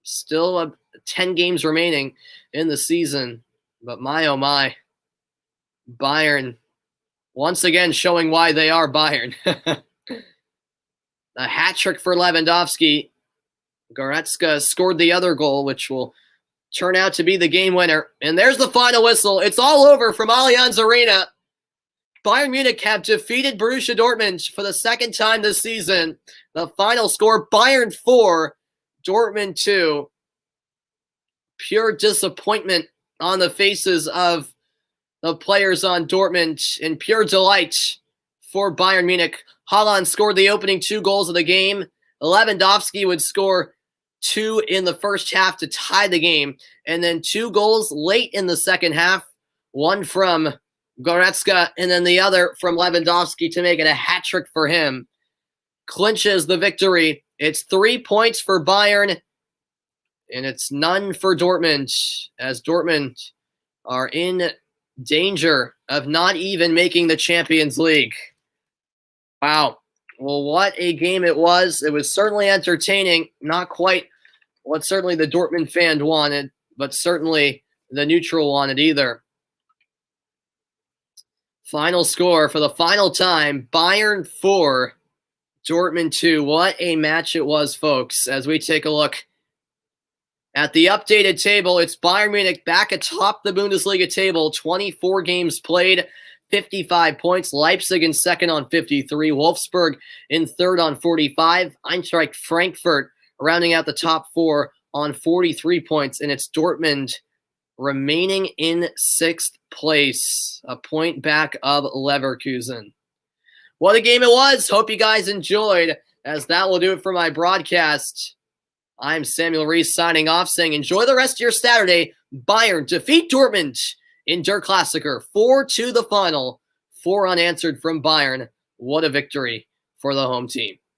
Still 10 games remaining in the season, but my oh my, Bayern once again showing why they are Bayern. A hat trick for Lewandowski. Goretzka scored the other goal, which will turn out to be the game winner. And there's the final whistle. It's all over from Allianz Arena. Bayern Munich have defeated Borussia Dortmund for the second time this season. The final score, Bayern 4, Dortmund 2. Pure disappointment on the faces of the players on Dortmund and pure delight for Bayern Munich. Haaland scored the opening 2 goals of the game. Lewandowski would score 2 in the first half to tie the game. And then 2 goals late in the second half. One from Goretzka and then the other from Lewandowski to make it a hat trick for him. Clinches the victory. It's 3 points for Bayern, and it's none for Dortmund, as Dortmund are in danger of not even making the Champions League. Wow. Well, what a game it was. It was certainly entertaining. Not quite what certainly the Dortmund fan wanted, but certainly the neutral wanted either. Final score for the final time, Bayern 4, Dortmund 2. What a match it was, folks. As we take a look at the updated table, it's Bayern Munich back atop the Bundesliga table, 24 games played, 55 points. Leipzig in second on 53. Wolfsburg in third on 45. Eintracht Frankfurt rounding out the top 4 on 43 points. And it's Dortmund remaining in 6th place, a point back of Leverkusen. What a game it was. Hope you guys enjoyed, as that will do it for my broadcast. I'm Samuel Reese signing off, saying enjoy the rest of your Saturday. Bayern defeat Dortmund in Der Klassiker, 4-2 the final. 4 unanswered from Bayern. What a victory for the home team.